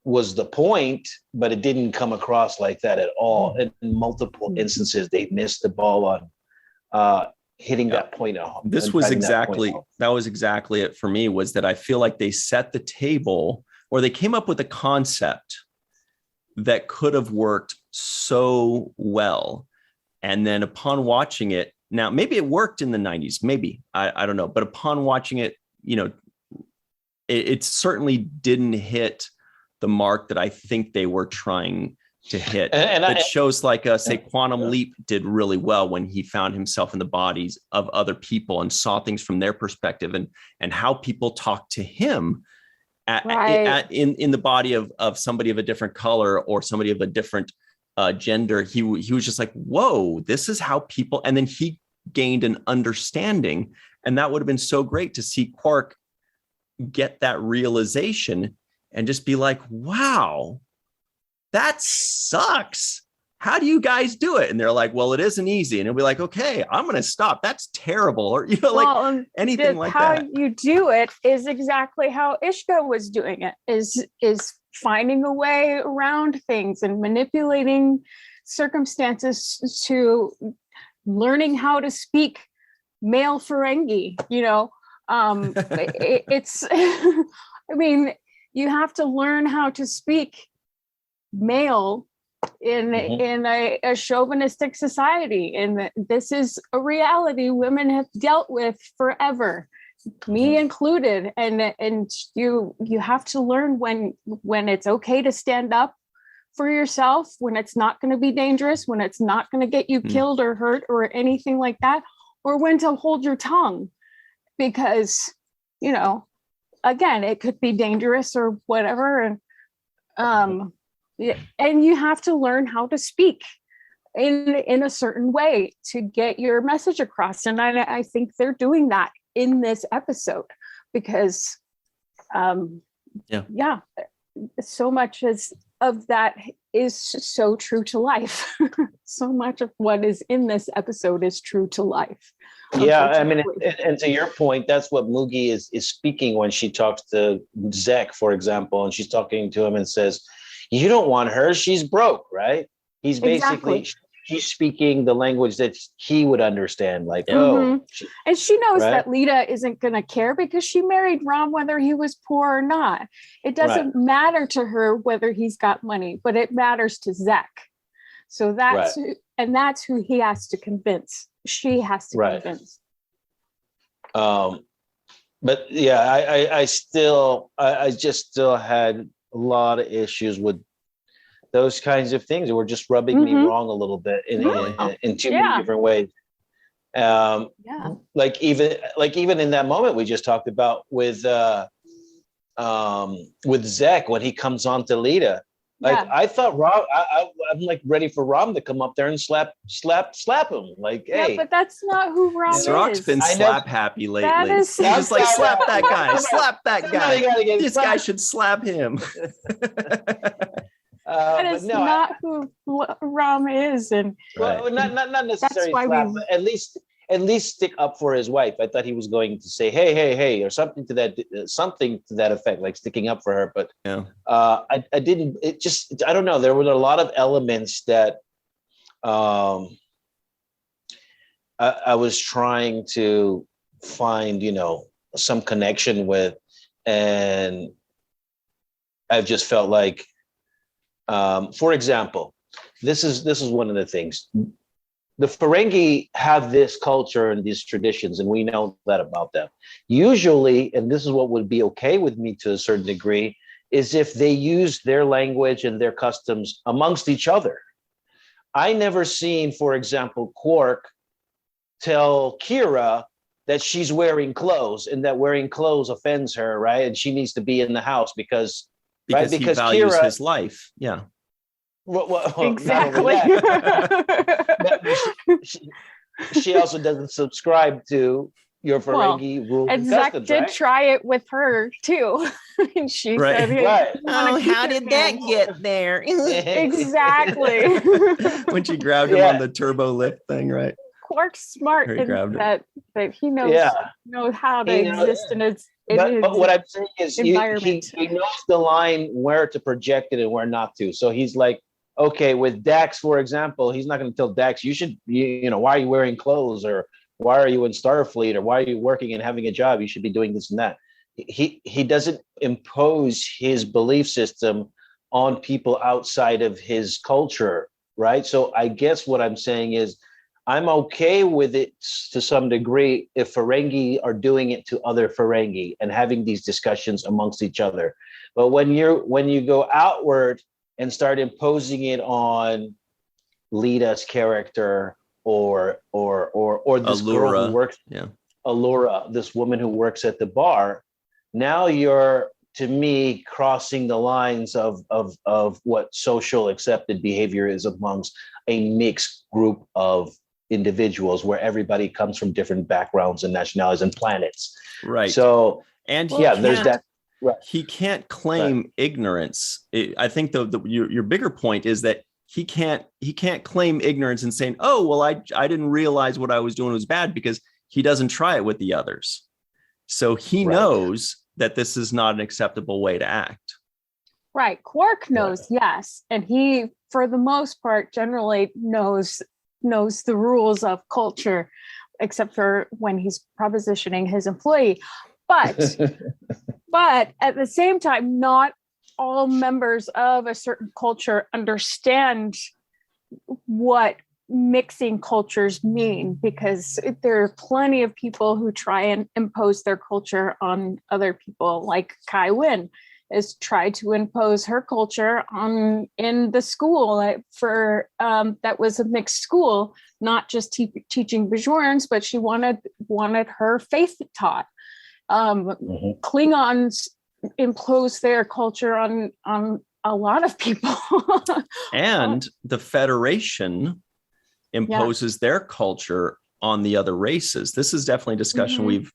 was the point, but it didn't come across like that at all. In multiple instances, they missed the ball on hitting that point home. That was exactly it for me, was that I feel like they set the table, or they came up with a concept that could have worked so well. And then upon watching it, now maybe it worked in the 90s, maybe, I don't know. But upon watching it, you know, it certainly didn't hit the mark that I think they were trying to hit. And shows like, say, Quantum Leap did really well when he found himself in the bodies of other people and saw things from their perspective and how people talk to him in the body of somebody of a different color or somebody of a different gender. He was just like, whoa, this is how people, and then he gained an understanding. And that would have been so great to see Quark get that realization and just be like, wow, that sucks. How do you guys do it? And they're like, well, it isn't easy. And it'll be like, okay, I'm going to stop. That's terrible. Or, you know, like anything like that. How you do it is exactly how Ishka was doing it, is finding a way around things and manipulating circumstances to learning how to speak male Ferengi, you know. It's, I mean, you have to learn how to speak male in a chauvinistic society, and this is a reality women have dealt with forever, me included. And you have to learn when it's okay to stand up for yourself when it's not going to be dangerous, when it's not going to get you killed or hurt or anything like that, or when to hold your tongue, because, you know, again, it could be dangerous or whatever. And you have to learn how to speak in a certain way to get your message across. And I think they're doing that in this episode because, so much of that is so true to life. So much of what is in this episode is true to life. Yeah, I mean, and to your point, that's what Mugi is speaking when she talks to Zek, for example, and she's talking to him and says, "You don't want her; she's broke, right?" He's basically she's speaking the language that he would understand, like, and she knows that Lita isn't going to care because she married Rom whether he was poor or not. It doesn't matter to her whether he's got money, but it matters to Zek. So that's that's who he has to convince. She has to convince. But yeah, I just still had a lot of issues with those kinds of things that were just rubbing me wrong a little bit in too many different ways. Like even in that moment we just talked about with Zek when he comes on to Lita. Like I thought I'm like ready for Rom to come up there and slap him. Like, hey, but that's not who Rom is. Cirroc's been slap happy lately. He's just like, slap that guy, slap that guy. This guy should slap him. That is not who Rom is, and not necessarily slap, but at least stick up for his wife. I thought he was going to say, hey, or something to that effect, like sticking up for her. But I didn't. It just, I don't know. There were a lot of elements that I was trying to find, some connection with, and I've just felt like, for example, this is one of the things. The Ferengi have this culture and these traditions, and we know that about them. Usually, and this is what would be okay with me to a certain degree, is if they use their language and their customs amongst each other. I never seen, for example, Quark tell Kira that she's wearing clothes and that wearing clothes offends her, right? And she needs to be in the house because he values Kira, his life. Yeah. Well, exactly. She also doesn't subscribe to your Ferengi rules and customs, did try it with her too. And she said, how did that get there? Exactly. When she grabbed him on the turbo lift thing, right? Quark's smart in that he knows how to exist in his but what I'm saying is he knows the line where to project it and where not to. So he's like, okay, with Dax, for example, he's not going to tell Dax, why are you wearing clothes, or why are you in Starfleet, or why are you working and having a job? You should be doing this and that. He doesn't impose his belief system on people outside of his culture, right? So I guess what I'm saying is I'm okay with it to some degree if Ferengi are doing it to other Ferengi and having these discussions amongst each other. But when you go outward and start imposing it on Lita's character or this Allura. girl who works, Allura, this woman who works at the bar, now you're, to me, crossing the lines of what social accepted behavior is amongst a mixed group of individuals where everybody comes from different backgrounds and nationalities and planets. Right. So, and there's that. Right. He can't claim ignorance. I think your bigger point is that he can't claim ignorance and saying, oh, well, I didn't realize what I was doing was bad, because he doesn't try it with the others. So he knows that this is not an acceptable way to act. Right. Quark knows, yes. And he, for the most part, generally knows the rules of culture, except for when he's propositioning his employee. But at the same time, not all members of a certain culture understand what mixing cultures mean, because there are plenty of people who try and impose their culture on other people, like Kai Wynn. is try to impose her culture in the school that was a mixed school, not just teaching Bajorans, but she wanted her faith taught. Klingons impose their culture on a lot of people. And the Federation imposes their culture on the other races. This is definitely a discussion we've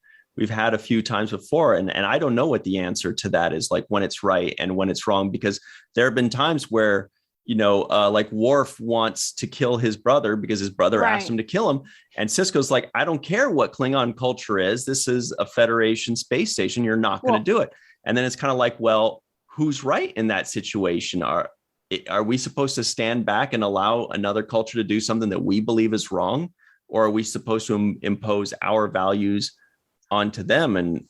had a few times before. And I don't know what the answer to that is, like when it's right and when it's wrong, because there have been times where, like Worf wants to kill his brother because his brother asked him to kill him. And Sisko's like, I don't care what Klingon culture is. This is a Federation space station. You're not going to do it. And then it's kind of like, well, who's right in that situation? Are we supposed to stand back and allow another culture to do something that we believe is wrong? Or are we supposed to impose our values onto them? And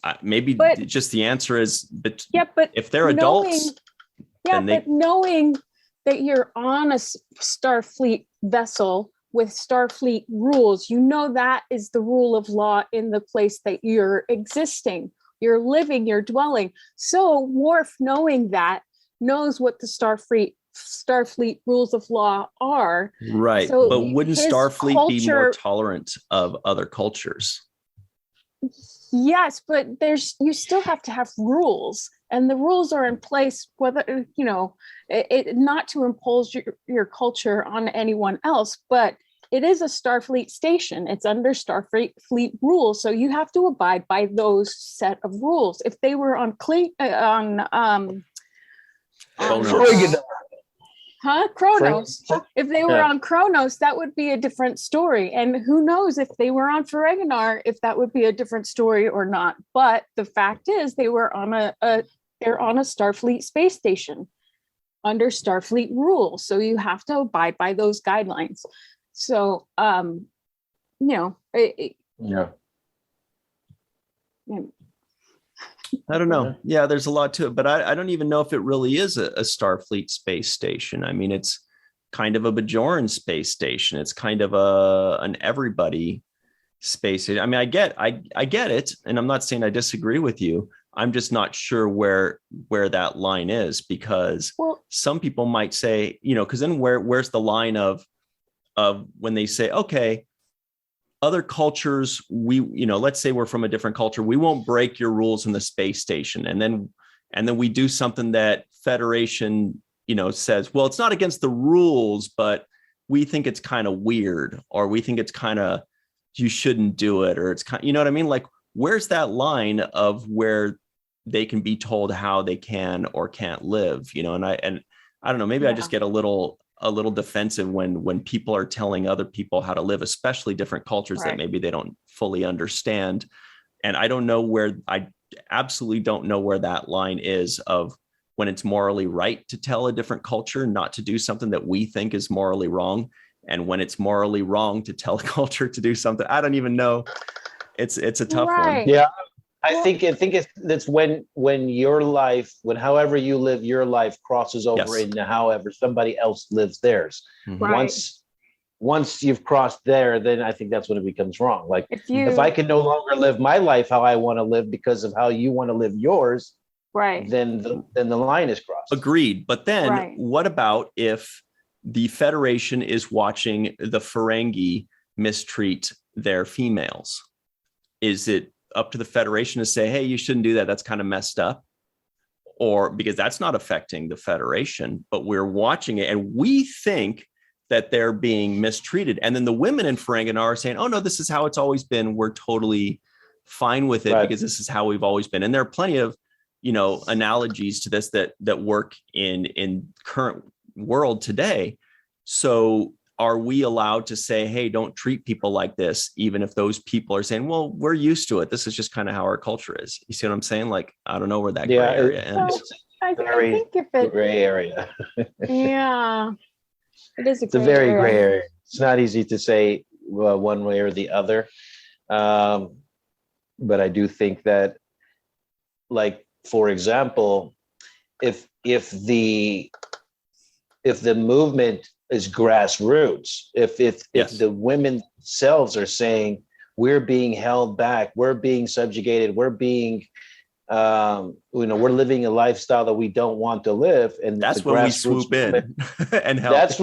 just the answer is, but if they're adults, knowing that you're on a Starfleet vessel with Starfleet rules, that is the rule of law in the place that you're existing, you're living, you're dwelling. So Worf, knowing that, knows what the Starfleet rules of law are. Right. So but wouldn't Starfleet be more tolerant of other cultures? Yes, but you still have to have rules, and the rules are in place, whether, not to impose your culture on anyone else, but it is a Starfleet station. It's under Starfleet rules. So you have to abide by those set of rules. If they were on Kronos. If they were on Kronos, that would be a different story. And who knows if they were on Ferenginar, if that would be a different story or not. But the fact is, they were on they're on a Starfleet space station under Starfleet rules. So you have to abide by those guidelines. So, I don't know. Yeah, there's a lot to it, but I don't even know if it really is a Starfleet space station. I mean, it's kind of a Bajoran space station. It's kind of an everybody space station. I mean, I get it, and I'm not saying I disagree with you. I'm just not sure where that line is, because some people might say, because then where's the line of when they say, okay, other cultures, let's say we're from a different culture, we won't break your rules in the space station. And then we do something that Federation, says, well, it's not against the rules, but we think it's kind of weird, or we think it's kind of, you shouldn't do it, or it's kind, you know what I mean? Like, where's that line of where they can be told how they can or can't live, and I don't know, maybe I just get a little defensive when people are telling other people how to live, especially different cultures that maybe they don't fully understand. And I absolutely don't know where that line is of when it's morally right to tell a different culture not to do something that we think is morally wrong, and when it's morally wrong to tell a culture to do something. I don't even know. It's a tough one. Yeah. I think it's when your life, when however you live your life crosses over into however somebody else lives theirs. Right. Once you've crossed there, then I think that's when it becomes wrong. Like if I can no longer live my life how I want to live because of how you want to live yours, then the line is crossed. Agreed. But then what about if the Federation is watching the Ferengi mistreat their females? Is it up to the Federation to say, hey, you shouldn't do that, that's kind of messed up? Or because that's not affecting the Federation, but we're watching it and we think that they're being mistreated. And then the women in Ferenginar are saying, oh no, this is how it's always been. We're totally fine with it because this is how we've always been. And there are plenty of, analogies to this that work in current world today. So are we allowed to say, hey, don't treat people like this, even if those people are saying, well, we're used to it, this is just kind of how our culture is? You see what I'm saying? Like, I don't know where that gray area ends. I think if it gray area. Yeah, it is it's a very gray area. It's not easy to say one way or the other. But I do think that, like, for example, if the movement is grassroots, if the women themselves are saying we're being held back, we're being subjugated, we're being we're living a lifestyle that we don't want to live, and that's when we swoop in and help. That's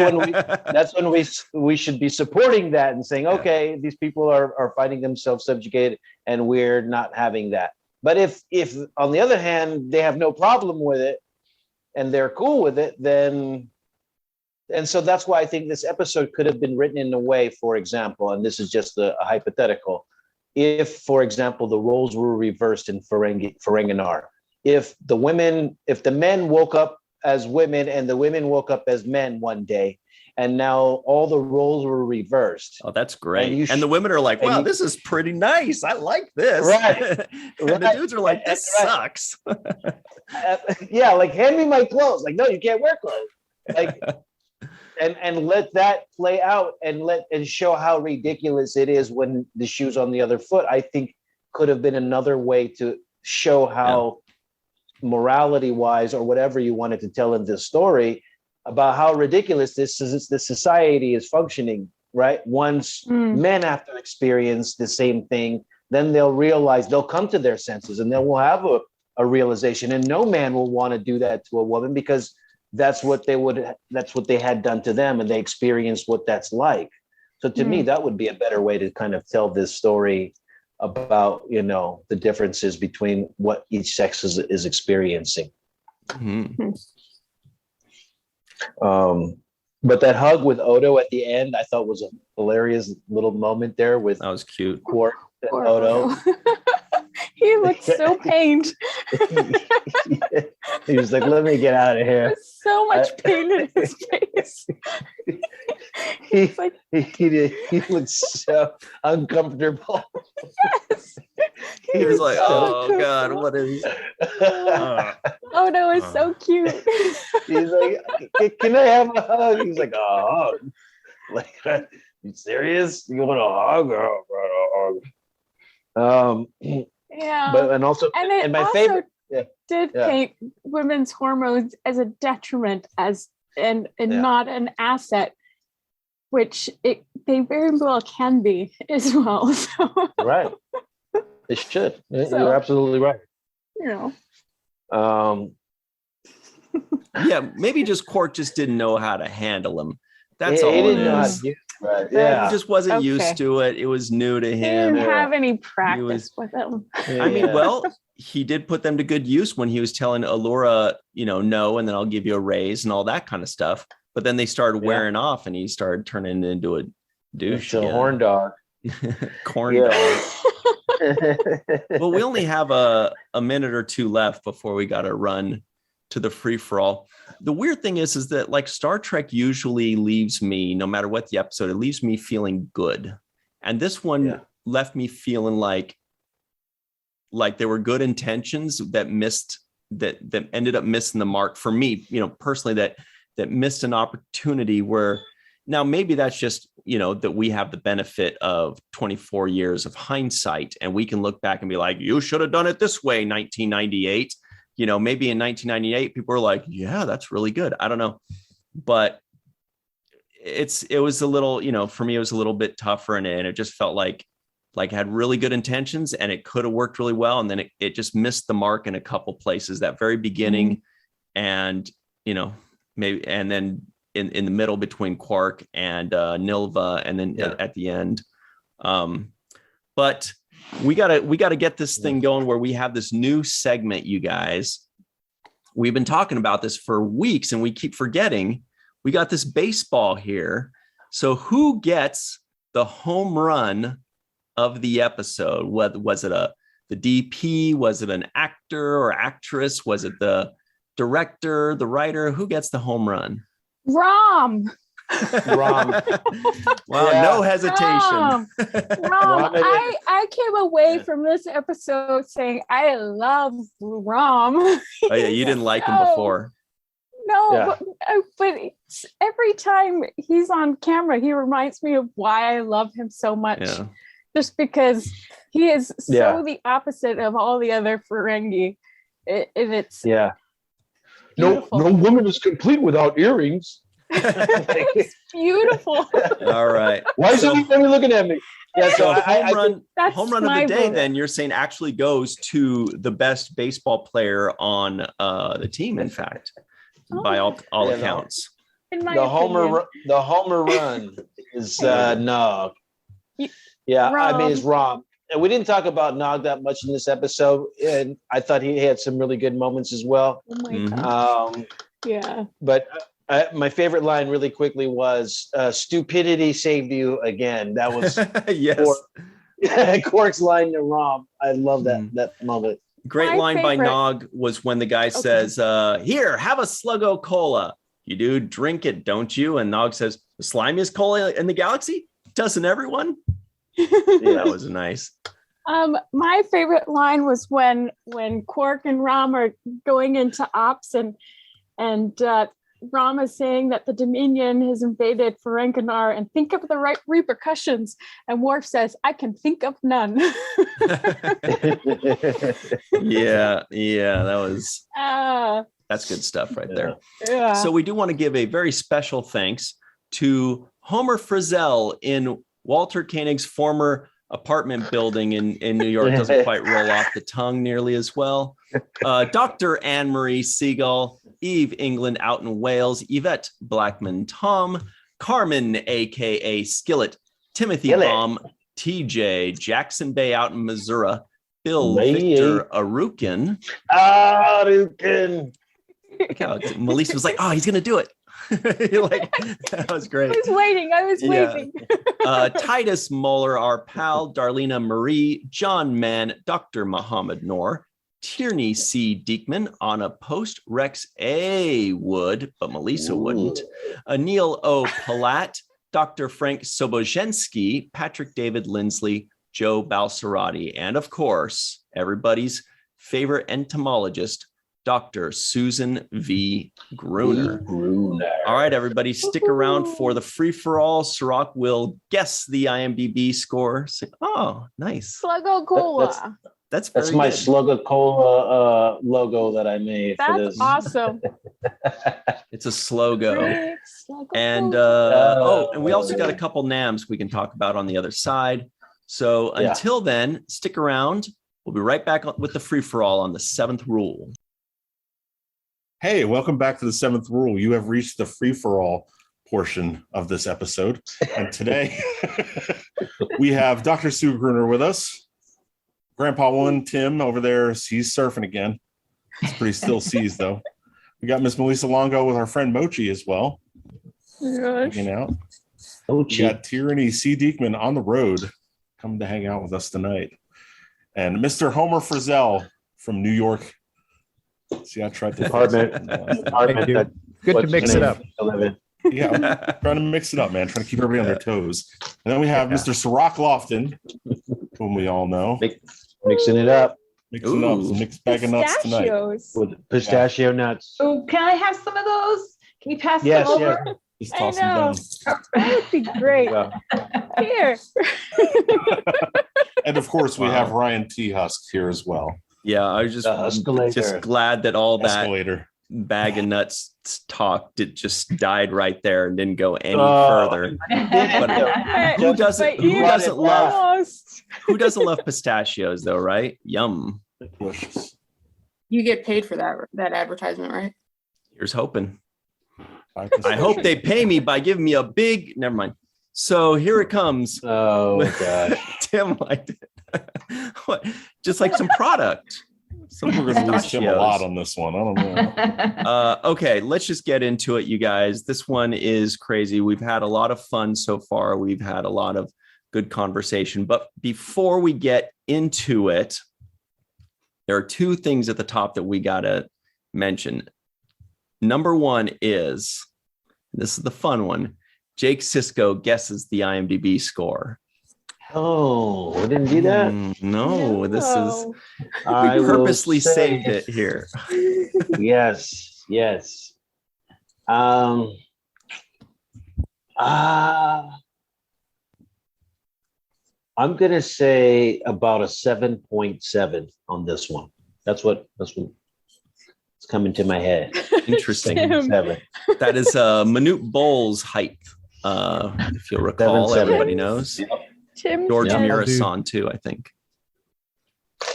when we should be supporting that and saying, okay, these people are finding themselves subjugated, and we're not having that. But if on the other hand they have no problem with it and they're cool with it, then. And so that's why I think this episode could have been written in a way, for example, and this is just a hypothetical, if, for example, the roles were reversed in Ferenginar, if the men woke up as women and the women woke up as men one day, and now all the roles were reversed. Oh, that's great. And the women are like, wow, this is pretty nice. I like this. Right. And the dudes are like, this sucks. Yeah, like, hand me my clothes. Like, no, you can't wear clothes. Like, and let that play out and show how ridiculous it is when the shoe's on the other foot. I think could have been another way to show how morality wise or whatever you wanted to tell in this story about how ridiculous this society is functioning, right? Once men have to experience the same thing, then they'll realize, they'll come to their senses, and they will have a realization, and no man will want to do that to a woman, because that's what they had done to them, and they experienced what that's like. So to me, that would be a better way to kind of tell this story about, the differences between what each sex is experiencing. But that hug with Odo at the end, I thought was a hilarious little moment there with that was cute. Quark and Odo. He looked so pained. He was like, let me get out of here. So much pain in his face. He looked so uncomfortable. Yes. He was like, oh God, what is Oh no, it's so cute. He's like, can I have a hug? He's like, a hug. Like, you serious? You want a hug? Yeah. But and my favorite did paint women's hormones as a detriment, and not an asset, which they very well can be as well. So. Right. It should. You're absolutely right. Yeah, maybe just Quark just didn't know how to handle him. That's all it is. Right. Yeah. He just wasn't used to it. It was new to him. He didn't have any practice with him. I mean, well, he did put them to good use when he was telling Allura, no, and then I'll give you a raise and all that kind of stuff. But then they started wearing off, and he started turning into a douche. It's a horn dog. Corn dog. Well, we only have a minute or two left before we got to run to the free-for-all. The weird thing is that like Star Trek usually leaves me, no matter what the episode, it leaves me feeling good. And this one left me feeling like there were good intentions that ended up missing the mark for me, personally, that missed an opportunity where now maybe that's just, that we have the benefit of 24 years of hindsight, and we can look back and be like, you should have done it this way, 1998. Maybe in 1998, people were like, yeah, that's really good. I don't know. But it was a little, for me, it was a little bit tougher, and it just felt like it had really good intentions, and it could have worked really well. And then it just missed the mark in a couple places, that very beginning and, maybe, and then in the middle between Quark and Nilva, and then at the end. But we gotta get this thing going where we have this new segment, you guys. We've been talking about this for weeks, and we keep forgetting. We got this baseball here. So who gets the home run of the episode? Was it the DP? Was it an actor or actress? Was it the director, the writer? Who gets the home run? Rom. Wow, no hesitation. Rom. I came away from this episode saying I love Rom. Oh yeah, you didn't like him before. No, but every time he's on camera, he reminds me of why I love him so much. Yeah. Just because he is so the opposite of all the other Ferengi. It's no woman is complete without earrings. It's beautiful. All right. Why is everybody looking at me? Yeah, So so home run of the day, then you're saying actually goes to the best baseball player on the team, in fact, by all accounts. The homer run is Nog. Yeah, Rom. I mean it's Rom. And we didn't talk about Nog that much in this episode, and I thought he had some really good moments as well. Oh my God. Yeah. But my favorite line, really quickly, was "Stupidity saved you again." That was yes. Quark's line to Rom. I love that moment. Great line by Nog was when the guy says, "Here, have a Sluggo Cola. You do drink it, don't you?" And Nog says, "The slimiest cola in the galaxy? Doesn't everyone?" That was nice. My favorite line was when Quark and Rom are going into ops and Rom is saying that the Dominion has invaded Ferenginar and think of the right repercussions. And Worf says, "I can think of none." Yeah, that's good stuff right there. Yeah. So we do want to give a very special thanks to Homer Frizell in Walter Koenig's former apartment building in New York. Doesn't quite roll off the tongue nearly as well. Dr. Marie Segal, Eve England out in Wales, Yvette Blackmon-Tom, Carmen, aka Skillet, Timothy Baum, TJ, Jackson-Bey out in Missouri, Bill Victor Arucan. Malissa was like, "Oh, he's gonna do it." Like, that was great. I was waiting. Titus Mohler, our pal, Darlena Marie, John Mann, Dr. Mohamed Noor, Tierney C. Dieckmann on a post. Rex A. would, but Malissa wouldn't. Anil O. Polat, Dr. Frank Soboczenski, Patrick David Lindsley, Joe Balsarati, and of course, everybody's favorite entomologist, Dr. Susan V. Gruner. All right, everybody, stick around for the free-for-all. Cirroc will guess the IMDb score. Oh, nice. Sluggo Cola. That's my good. Sluggo Cola logo that I made for this. That's awesome. It's a slogo. And and we also got a couple NAMs we can talk about on the other side. So until then, stick around. We'll be right back with the free-for-all on the 7th rule. Hey, welcome back to the 7th rule. You have reached the free-for-all portion of this episode. And today we have Dr. Sue Gruner with us. Grandpa One, Tim, over there, he's surfing again. It's pretty still seas, though. We got Miss Melissa Longo with our friend Mochi as well. Hanging out. We got Tierney C. Dieckmann on the road coming to hang out with us tonight. And Mr. Homer Frizell from New York. See, I tried to good to mix it up. Yeah, I'm trying to mix it up, man. Trying to keep everybody on their toes. And then we have Mr. Cirroc Lofton, whom we all know. Mixing it up. Mixing up some mixed bag of nuts tonight. With pistachio nuts. Oh, can I have some of those? Can you pass them over? Yes. Just toss them down. That would be great. Here. And of course, we have Ryan T. Husk here as well. Yeah, I was just glad that all that bag of nuts talk just died right there and didn't go any further. But who doesn't love pistachios though, right? Yum. Delicious. You get paid for that advertisement, right? Here's hoping. I hope they pay me by giving me a big. Never mind. So here it comes. Oh gosh, Tim liked it. What? Just like some product. We're going to lose Tim a lot on this one. I don't know. Okay, let's just get into it, you guys. This one is crazy. We've had a lot of fun so far. We've had a lot of good conversation. But before we get into it, there are two things at the top that we got to mention. Number one is, this is the fun one, Jake Sisko guesses the IMDb score. Oh, we didn't do that? No, this is, we purposely saved it here. Yes. I'm going to say about a 7.7 on this one. That's coming to my head. Interesting. 7. That is Manute Bowles' height. If you'll recall, 7'7". everybody knows. Tim George said- Mirasan too, I think.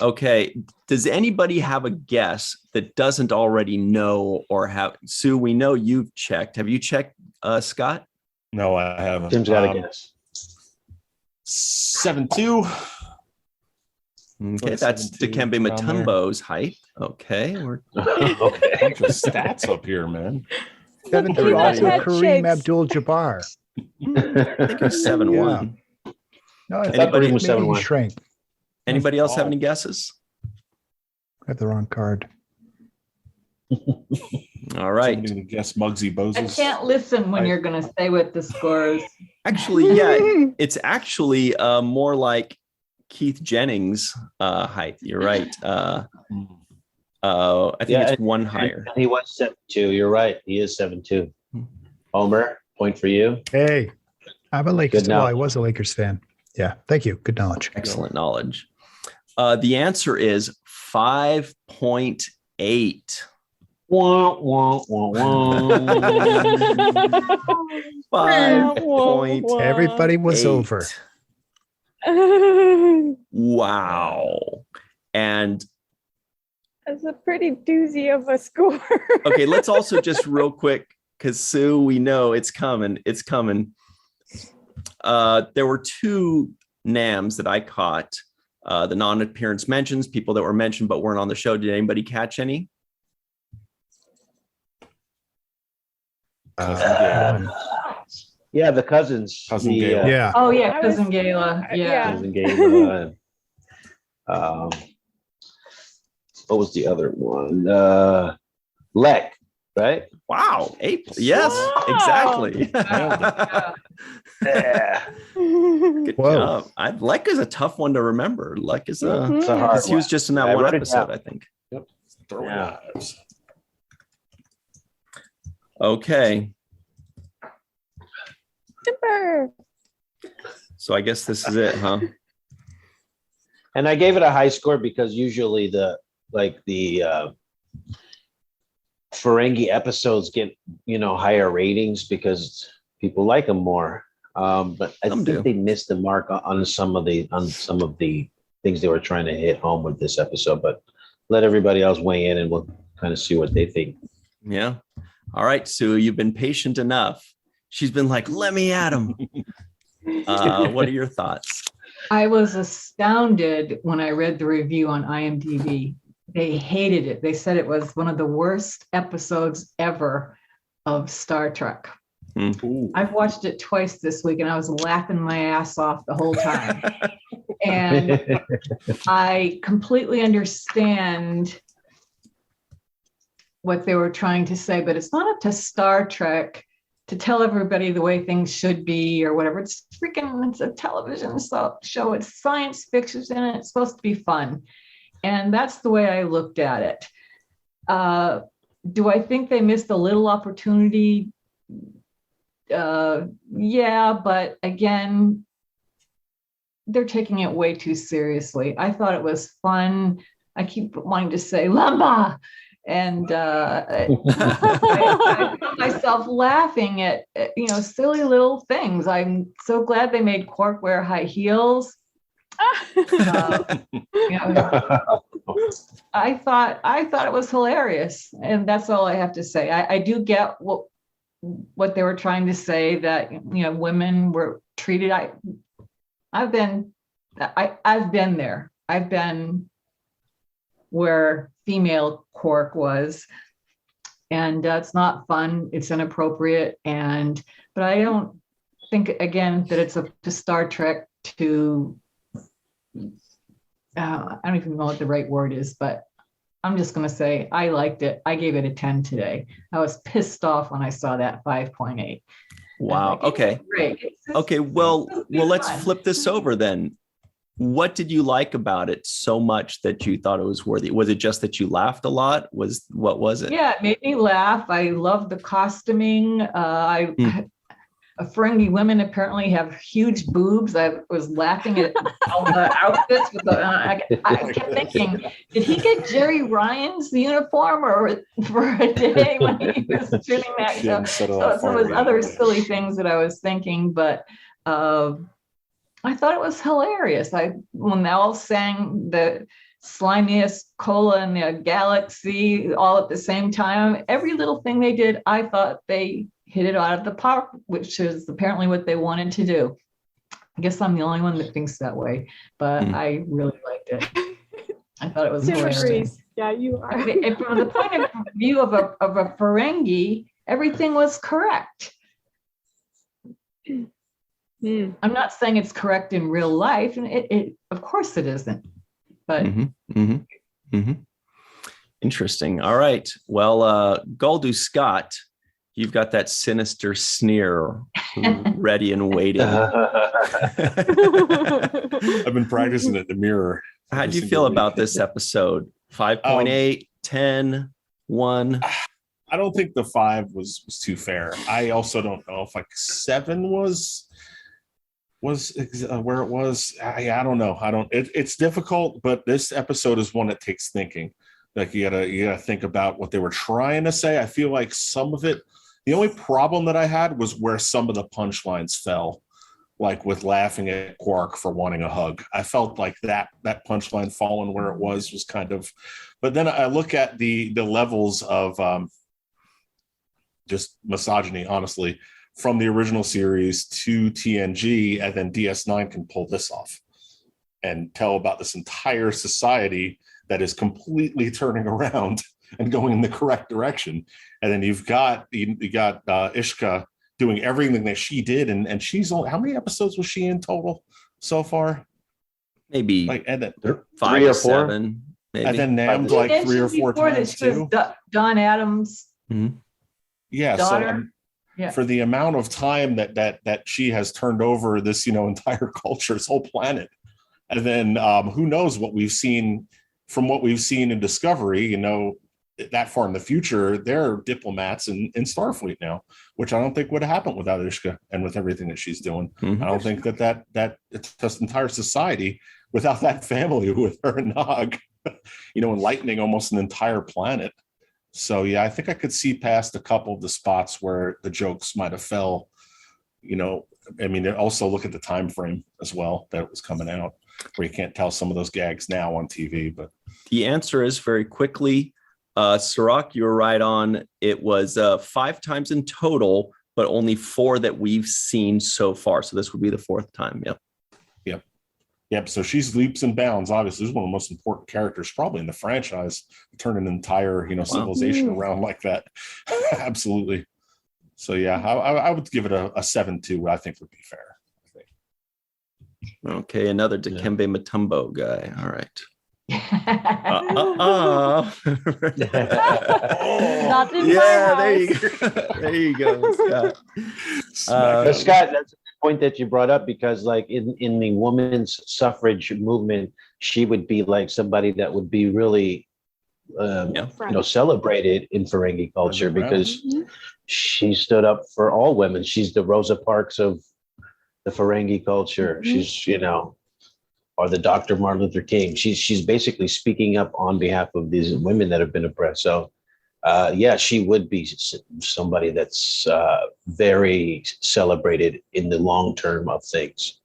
Okay. Does anybody have a guess that doesn't already know or have? Sue, we know you've checked. Have you checked, Scott? No, I haven't. Tim's got a guess. 7'2". Okay, that's 7'2", Dikembe around there. Mutombo's height. Okay, we're Okay. Bunch of stats up here, man. 7'2", also Head Kareem shakes. Abdul-Jabbar. I think it was 7'1". No, I thought thought Kareem was maybe he 7'1". shrank. Anybody else have tall. any guesses? I have the wrong card. All right. Somebody to guess Muggsy I Boses. can't listen when you're going to stay with the scores. Actually, yeah, it's actually more like Keith Jennings' height. You're right. I think Yeah, it's one higher. He was 7'2". You're right. He is 7'2". Homer, point for you. Hey, I'm a Lakers. Good Well, knowledge. I was a Lakers fan. Yeah, thank you. Good knowledge. Excellent knowledge. The answer is 5.8. Wah, wah, wah, wah. 5.8. Everybody was over. Wow. And That's a pretty doozy of a score. okay, let's also just real quick, because Sue, we know it's coming. It's coming. There were 2 NAMs that I caught. The non-appearance mentions, people that were mentioned but weren't on the show. Did anybody catch any? Yeah, the cousins. Cousin the, Gayla. Yeah. Oh, yeah, I was- Cousin Gayla. Yeah. Cousin Gayla. What was the other one? Lek, right? Wow. 8. Yes, Wow. exactly. Yeah. Good Whoa. job. Lek is a tough one to remember. Lek is Mhm. It's a hard he was one. just in that I one wrote it episode, down. I think. Throwing Yeah. knives. Okay. Timber. So I guess this is it, huh? And I gave it a high score because usually the Ferengi episodes get, higher ratings because people like them more. But I Some think do. they missed the mark on some of the things they were trying to hit home with this episode. But let everybody else weigh in and we'll kind of see what they think. Yeah. All right, Sue, you've been patient enough. She's been like, let me at him. What are your thoughts? I was astounded when I read the review on IMDb. They hated it. They said it was one of the worst episodes ever of Star Trek. Ooh. I've watched it twice this week and I was laughing my ass off the whole time. And I completely understand what they were trying to say, but it's not up to Star Trek to tell everybody the way things should be or whatever. It's a television show. It's science fiction and it's supposed to be fun. And that's the way I looked at it. Do I think they missed a little opportunity? Yeah, but again, they're taking it way too seriously. I thought it was fun. I keep wanting to say Lamba. And I found myself laughing at silly little things. I'm so glad they made Quark wear high heels. I thought it was hilarious, and that's all I have to say. I do get what they were trying to say, that women were treated. I've been there. I've been where female Quark was, and it's not fun. It's inappropriate, but I don't think again that it's up to Star Trek to. I don't even know what the right word is, but I'm just going to say I liked it. I gave it a 10 today. I was pissed off when I saw that 5.8. Wow. Okay. Great. Okay. Well, let's flip this over then. What did you like about it so much that you thought it was worthy? Was it just that you laughed a lot? What was it? Yeah, it made me laugh. I loved the costuming. Ferengi women apparently have huge boobs. I was laughing at all the outfits. I kept thinking, did he get Jerry Ryan's uniform or for a day when he was shooting that show? So some of those other silly things that I was thinking, but I thought it was hilarious. When they all sang the slimiest cola in the galaxy all at the same time, every little thing they did, I thought they hit it out of the park, which is apparently what they wanted to do. I guess I'm the only one that thinks that way, but I really liked it. I thought it was interesting. Yeah, you are. From the point of view of a Ferengi, everything was correct. I'm not saying it's correct in real life, and it of course it isn't. But Interesting. All right. Well, Goldu Scott, you've got that sinister sneer ready and waiting. I've been practicing it in the mirror. How do you feel about this episode? 5.8, 10, 1? I don't think the 5 was too fair. I also don't know if like 7 was where it was. I don't know. It's difficult, but this episode is one that takes thinking. Like you gotta think about what they were trying to say. I feel like some of it, the only problem that I had was where some of the punchlines fell, like with laughing at Quark for wanting a hug. I felt like that punchline falling where it was kind of, but then I look at the levels of just misogyny, honestly, from the original series to TNG, and then DS9 can pull this off and tell about this entire society that is completely turning around and going in the correct direction. And then you got Ishka doing everything that she did, and she's only, how many episodes was she in total so far? Maybe like, and then 5 or 7. Maybe. And then named like 3 or 4 times too. Don Adams' yeah, daughter. So for the amount of time that she has turned over this, entire culture, this whole planet, and then who knows what we've seen from what we've seen in Discovery, that far in the future, they're diplomats in Starfleet now, which I don't think would have happened without Ishka and with everything that she's doing. I don't think that it's this entire society without that family with her and Nog, enlightening almost an entire planet. So yeah, I think I could see past a couple of the spots where the jokes might have fell. Also look at the time frame as well that was coming out, where you can't tell some of those gags now on TV. But the answer is very quickly, Cirroc, you were right on. It was 5 times in total, but only 4 that we've seen so far. So this would be the 4th time. Yep. So she's leaps and bounds. Obviously, she's one of the most important characters probably in the franchise, to turn an entire civilization around like that. Absolutely. So yeah, I would give it a 7-2. I think would be fair. Okay, another Dikembe Mutombo guy. All right. There you go. There you go, Scott. Scott, that's a point that you brought up, because like in the women's suffrage movement, she would be like somebody that would be really celebrated in Ferengi culture, because she stood up for all women. She's the Rosa Parks of the Ferengi culture. She's or the Dr. Martin Luther King. She's basically speaking up on behalf of these women that have been oppressed. So she would be somebody that's very celebrated in the long term of things.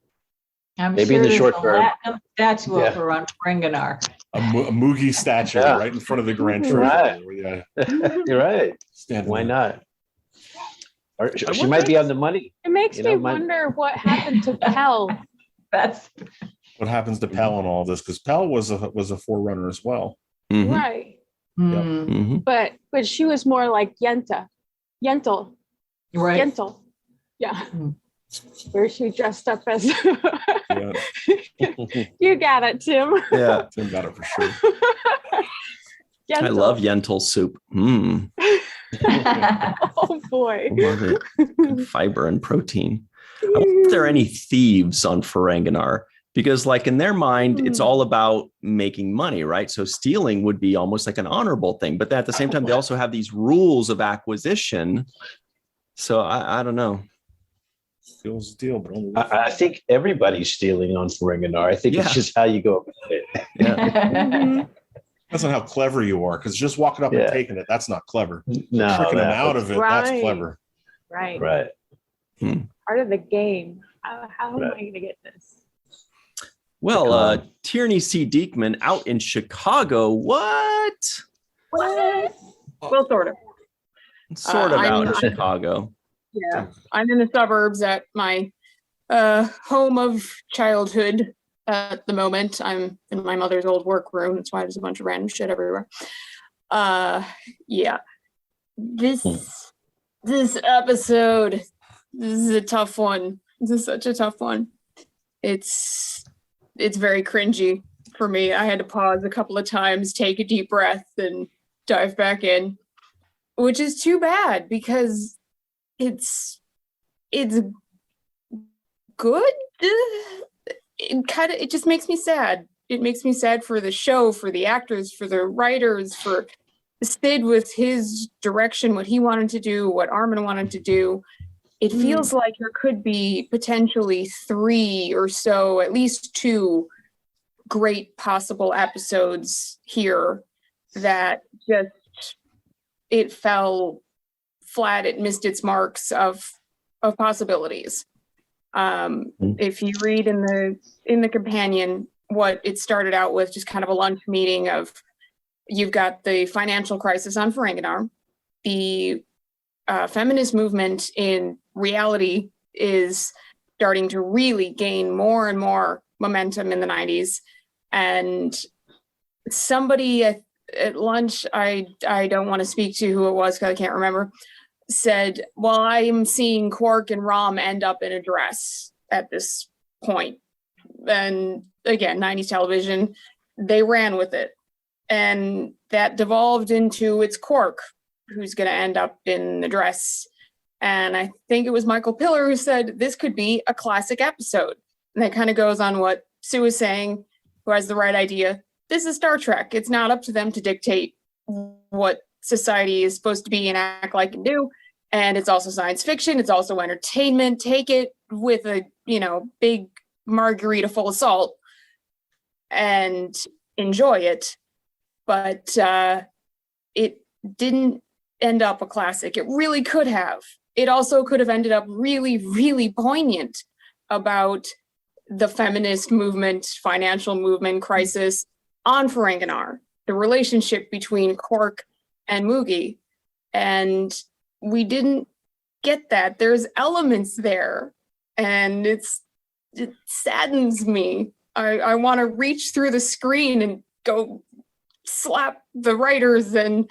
Maybe in the short term. Statue of her on Ferenginar. A Moogie statue right in front of the Grand Treasury. Right. You're right. Why not? Or she might be on the money. It makes me wonder what happened to Pell. That's what happens to Pell and all this, because Pell was a forerunner as well. Right. But she was more like Yentl. Right. Yentl. Yeah. Where she dressed up as You got it, Tim. Yeah. Tim got it for sure. I love Yentl soup. Oh boy. Fiber and protein. I wonder if there are any thieves on Ferenginar, because like in their mind, it's all about making money, right? So stealing would be almost like an honorable thing. But at the same time, they also have these rules of acquisition. So I don't know. Feels the deal, bro. I think everybody's stealing on Ferenginar. I think it's just how you go about it. Yeah. That's not how clever you are, because just walking up and taking it, that's not clever. No, tricking them out of it, that's clever. Right. Right. Part of the game. How am I going to get this? Well, Tierney C. Dieckmann out in Chicago. What? Well, sort of. Sort of out in Chicago. Yeah, I'm in the suburbs at my home of childhood at the moment. I'm in my mother's old workroom. That's why there's a bunch of random shit everywhere. Yeah. This episode, this is a tough one. This is such a tough one. It's very cringy for me. I had to pause a couple of times, take a deep breath, and dive back in, which is too bad because it's good. It just makes me sad. It makes me sad for the show, for the actors, for the writers, for Sid with his direction, what he wanted to do, what Armin wanted to do. It feels like there could be potentially 3 or so, at least 2 great possible episodes here that just, it fell flat. It missed its marks of possibilities. If you read in the companion, what it started out with, just kind of a lunch meeting of, you've got the financial crisis on Ferenginar, the feminist movement in reality is starting to really gain more and more momentum in the 90s. And somebody at lunch, I don't want to speak to who it was because I can't remember, said, well, I'm seeing Quark and Rom end up in a dress at this point. And again, 90s television, they ran with it. And that devolved into it's Quark who's going to end up in the dress. And I think it was Michael Piller who said this could be a classic episode. And that kind of goes on what Sue was saying, who has the right idea. This is Star Trek. It's not up to them to dictate what society is supposed to be and act like and do. And it's also science fiction. It's also entertainment. Take it with a, big margarita full of salt and enjoy it. But it didn't end up a classic. It really could have. It also could have ended up really, really poignant about the feminist movement, financial movement crisis on Ferenginar, the relationship between Quark and Moogie. And we didn't get that. There's elements there, and it saddens me. I want to reach through the screen and go slap the writers and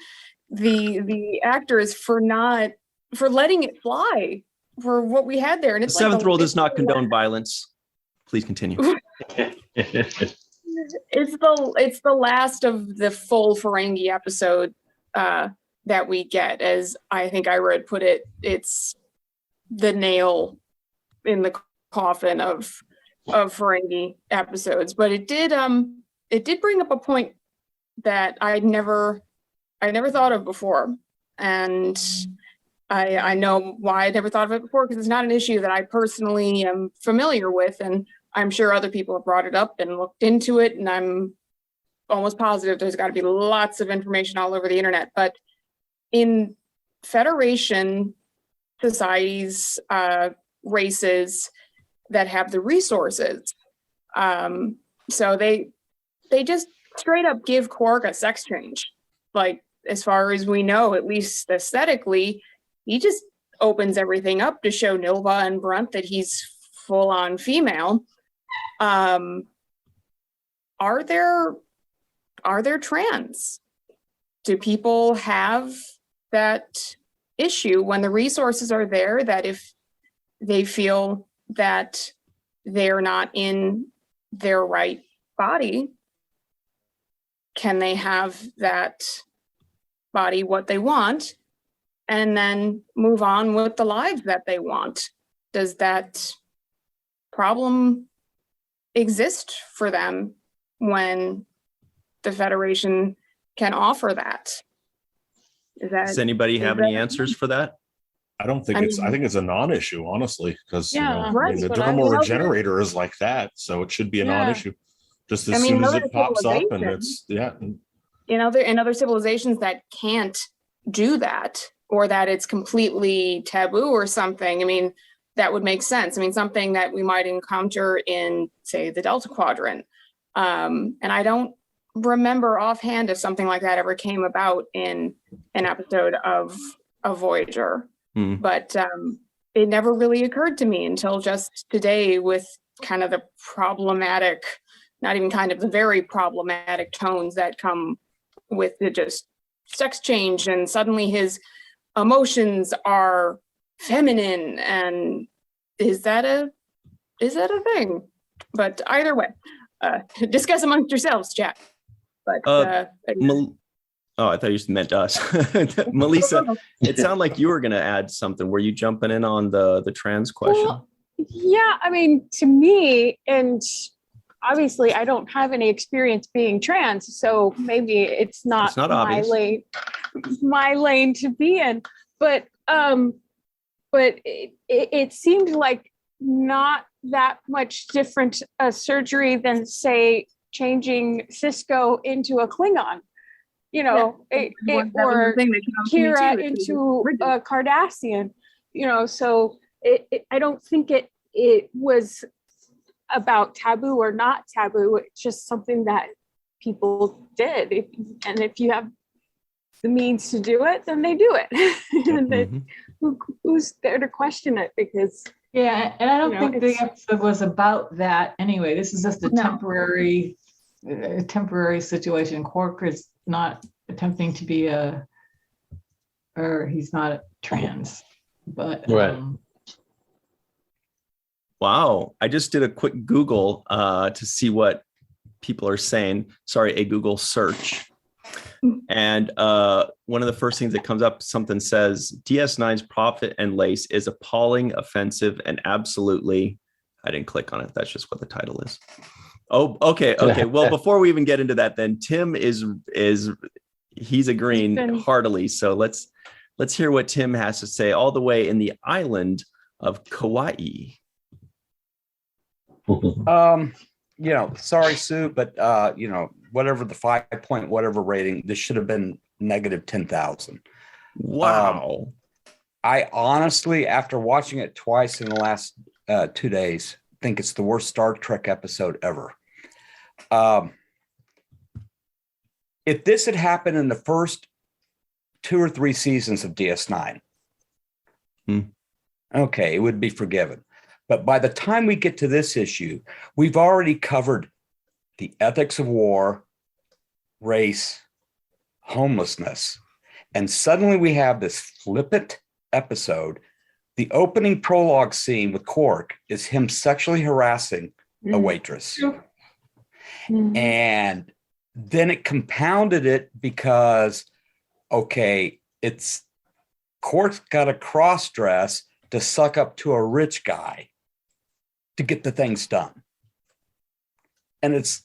the actors for letting it fly for what we had there. And it's the seventh rule does not condone violence. Please continue. It's the last of the full Ferengi episode that we get, as I think I put it. It's the nail in the coffin of Ferengi episodes. But it did bring up a point that I never thought of before, and I know why I never thought of it before, because it's not an issue that I personally am familiar with, and I'm sure other people have brought it up and looked into it, and I'm almost positive there's got to be lots of information all over the internet. But in Federation societies, races that have the resources, so they just straight up give Quark a sex change. Like, as far as we know, at least aesthetically, he just opens everything up to show Nilva and Brunt that he's full on female. Are there trans? Do people have that issue when the resources are there, that if they feel that they're not in their right body, can they have that body what they want and then move on with the lives that they want? Does that problem exist for them when the Federation can offer that? Does anybody have any answers for that? I don't think I think it's a non-issue, honestly, because Yeah, I mean, right, the but dermal regenerator is like that, so it should be a non-issue. Just as soon as it pops up, and it's in other civilizations that can't do that, or that it's completely taboo or something. I mean, that would make sense. I mean, something that we might encounter in, say, the Delta Quadrant. And I don't remember offhand if something like that ever came about in an episode of Voyager. But it never really occurred to me until just today, with kind of the problematic, not even kind of, the very problematic tones that come with the just sex change, and suddenly his emotions are feminine. And is that a thing? But either way, discuss amongst yourselves, Jack. But oh, I thought you meant us. Melissa, it sounded like you were going to add something. Were you jumping in on the trans question? Well, yeah, I mean, to me, and obviously I don't have any experience being trans, so maybe it's not my lane to be in. But it seemed like not that much different a surgery than, say, changing Sisko into a Klingon. Or Kira into a Cardassian, so I don't think it was about taboo or not taboo. It's just something that people did. And if you have the means to do it, then they do it. And then who's there to question it? Because and I don't think the episode was about that anyway. This is just a temporary situation. Quark is not attempting to be he's not trans, but wow, I just did a quick Google to see what people are saying. Sorry, a Google search. And one of the first things that comes up, something says DS9's Profit and Lace is appalling, offensive, and absolutely, I didn't click on it. That's just what the title is. Oh, okay. Well, before we even get into that, then Tim he's agreeing heartily. So let's hear what Tim has to say, all the way in the island of Kauai. Sorry, Sue, but whatever the 5 whatever rating, this should have been negative 10,000. Wow. I honestly, after watching it twice in the last 2 days, think it's the worst Star Trek episode ever. If this had happened in the first 2 or 3 seasons of DS9, okay, it would be forgiven. But by the time we get to this issue, we've already covered the ethics of war, race, homelessness, and suddenly we have this flippant episode. The opening prologue scene with Quark is him sexually harassing a waitress. And then it compounded it because, it's Quark's got a cross dress to suck up to a rich guy to get the things done. And it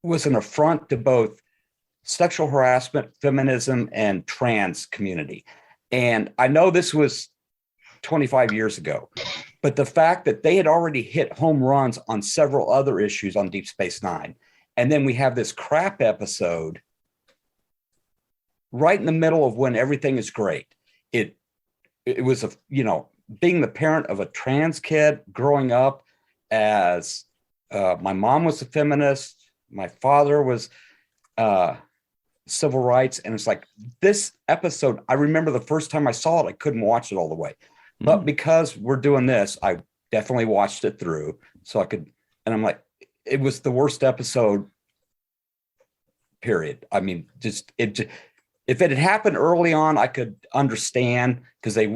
was an affront to both sexual harassment, feminism, and trans community. And I know this was 25 years ago, but the fact that they had already hit home runs on several other issues on Deep Space Nine, and then we have this crap episode right in the middle of when everything is great. It was being the parent of a trans kid growing up as my mom was a feminist, my father was civil rights. And it's like this episode, I remember the first time I saw it, I couldn't watch it all the way. But because we're doing this, I definitely watched it through so I could, and I'm like, it was the worst episode, period. I mean, if it had happened early on, I could understand because they,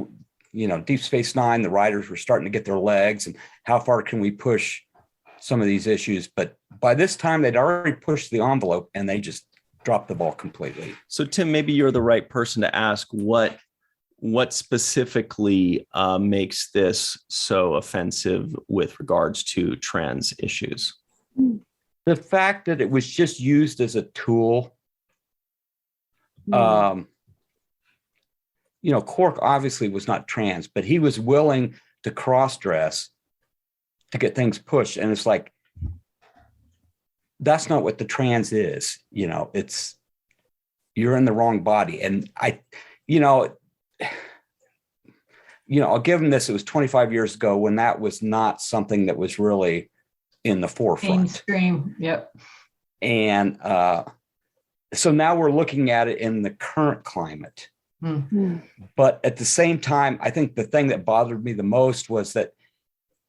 Deep Space Nine, the writers were starting to get their legs and how far can we push some of these issues. But by this time, they'd already pushed the envelope and they just dropped the ball completely. So, Tim, maybe you're the right person to ask what specifically makes this so offensive with regards to trans issues? The fact that it was just used as a tool. Quark obviously was not trans, but he was willing to cross dress to get things pushed. And it's like, that's not what the trans is. It's, you're in the wrong body. And I'll give him this. It was 25 years ago when that was not something that was really in the forefront. Mainstream. Yep. And so now we're looking at it in the current climate. Mm-hmm. But at the same time, I think the thing that bothered me the most was that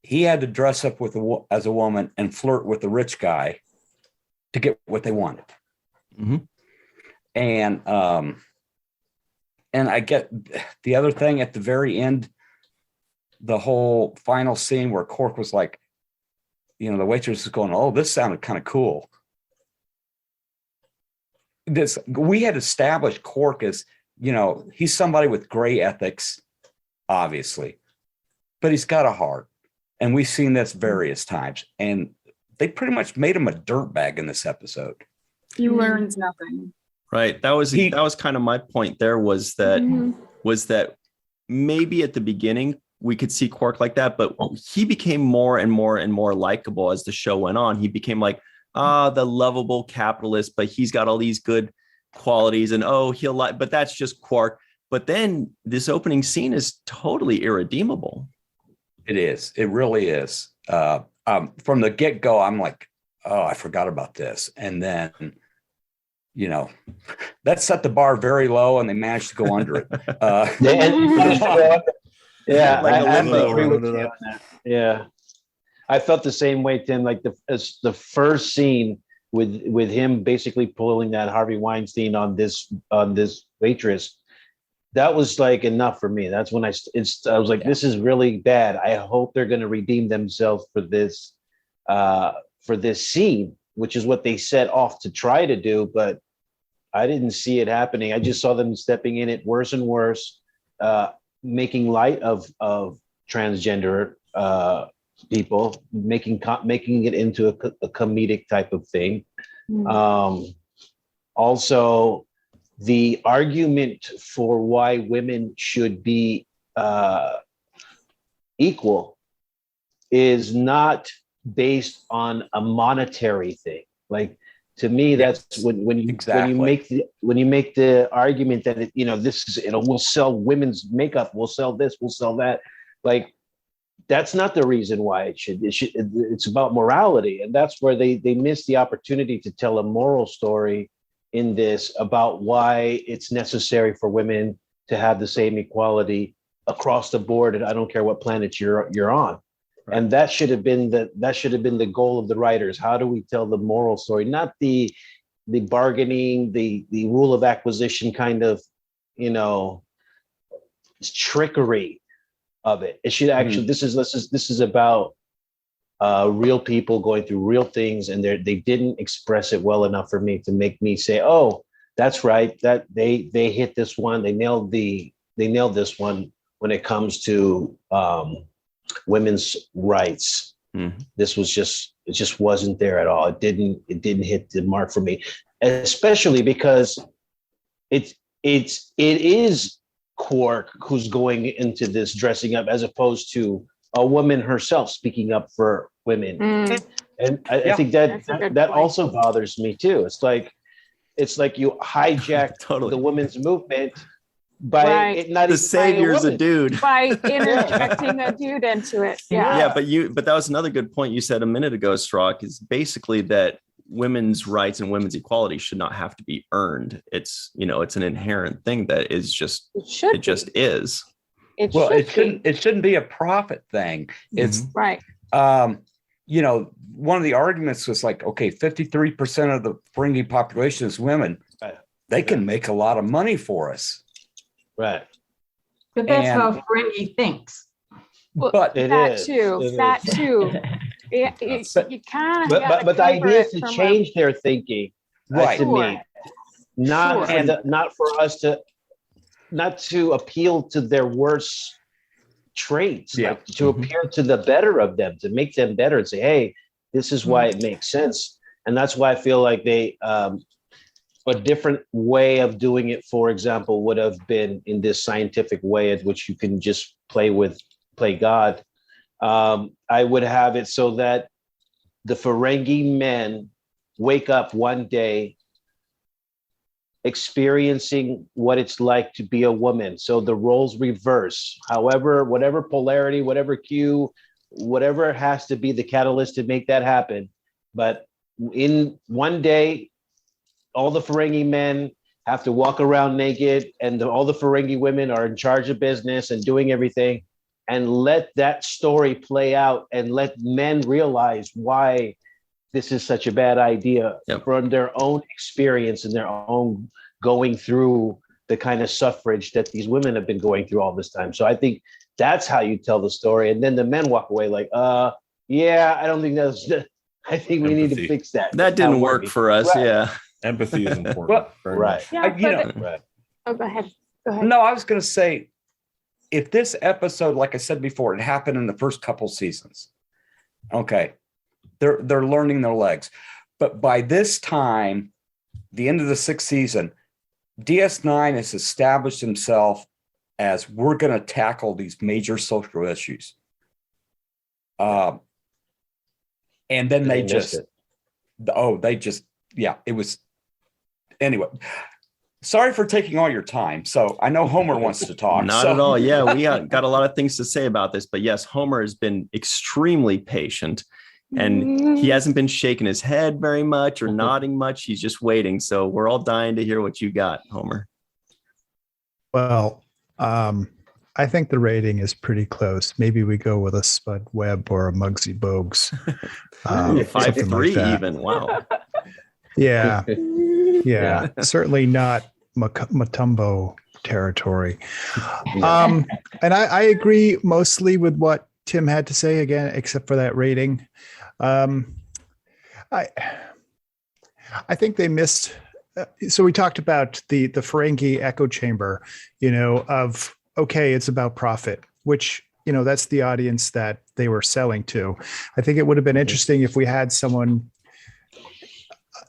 he had to dress up as a woman and flirt with the rich guy to get what they wanted. Mm-hmm. And I get the other thing at the very end, the whole final scene where Quark was like, the waitress is going, "Oh, this sounded kind of cool." We had established Quark as, he's somebody with gray ethics, obviously, but he's got a heart. And we've seen this various times. And they pretty much made him a dirtbag in this episode. He learns nothing. Right. That was kind of my point there, was that maybe at the beginning we could see Quark like that, but he became more and more and more likable as the show went on. He became like, the lovable capitalist, but he's got all these good qualities, and but that's just Quark. But then this opening scene is totally irredeemable. It is. It really is. From the get-go, I'm like, oh, I forgot about this. And then, that set the bar very low, and they managed to go under it. Yeah, like I agree with you on that. Yeah. I felt the same way, Tim. Like the first scene with him basically pulling that Harvey Weinstein on this waitress, that was like enough for me. That's when I was like, this is really bad. I hope they're going to redeem themselves for this scene, which is what they set off to try to do. But I didn't see it happening. I just saw them stepping in it worse and worse, making light of transgender people, making it into a comedic type of thing. Also, the argument for why women should be equal is not based on a monetary thing. Like, to me, that's when you make the argument that we'll sell women's makeup, we'll sell this, we'll sell that. Like, that's not the reason why it's about morality. And that's where they miss the opportunity to tell a moral story in this about why it's necessary for women to have the same equality across the board. And I don't care what planet you're on. Right. And that should have been the goal of the writers. How do we tell the moral story? Not the bargaining, the rule of acquisition kind of, trickery of it. It should actually, this is about real people going through real things, and they didn't express it well enough for me to make me say, oh, that's right, that they hit this one, they nailed this one when it comes to women's rights. This was it just wasn't there at all. It didn't hit the mark for me, especially because it is Quark who's going into this dressing up, as opposed to a woman herself speaking up for women. And I think that also bothers me too. It's like you hijack the women's movement by it not the savior's a dude, by interjecting a dude into it. But that was another good point you said a minute ago, Cirroc, is basically that women's rights and women's equality should not have to be earned. It's it's an inherent thing that is just it just is. It shouldn't be a profit thing. It's right. One of the arguments was like, okay, 53% of the Ferengi population is women. They can make a lot of money for us. Right. But that's how Ferengi thinks. But that too. You kind of but the idea is to change their thinking, right? To me, not for us to appeal to their worst traits, like to appeal to the better of them, to make them better and say, hey, this is why it makes sense. And that's why I feel like they a different way of doing it, for example, would have been in this scientific way at which you can just play God. I would have it so that the Ferengi men wake up one day experiencing what it's like to be a woman. So the roles reverse. However, whatever polarity, whatever cue, whatever has to be the catalyst to make that happen. But in one day, all the Ferengi men have to walk around naked, and all the Ferengi women are in charge of business and doing everything. And let that story play out, and let men realize why this is such a bad idea from their own experience and their own going through the kind of suffrage that these women have been going through all this time. So I think that's how you tell the story. And then the men walk away like, yeah, I don't think that's, I think we need to fix that. That didn't work for us. Right. Yeah. Empathy is important. Well, right. Yeah, Right. Oh, go ahead. Go ahead. No, I was going to say, if this episode, like I said before, it happened in the first couple seasons, okay, they're learning their legs. But by this time, the end of the 6th season, DS9 has established himself as we're going to tackle these major social issues. And then they just, it was, anyway. Sorry for taking all your time. So I know Homer wants to talk. Not at all. Yeah, we got a lot of things to say about this. But yes, Homer has been extremely patient, and he hasn't been shaking his head very much or nodding much. He's just waiting. So we're all dying to hear what you got, Homer. Well, I think the rating is pretty close. Maybe we go with a Spud Webb or a Muggsy Bogues. 5.3 like even. Wow. Yeah. Yeah. Certainly not Matumbo territory. And I agree mostly with what Tim had to say again, except for that rating. I think they missed. So we talked about the Ferengi echo chamber, of, okay, it's about profit, which, that's the audience that they were selling to. I think it would have been interesting if we had someone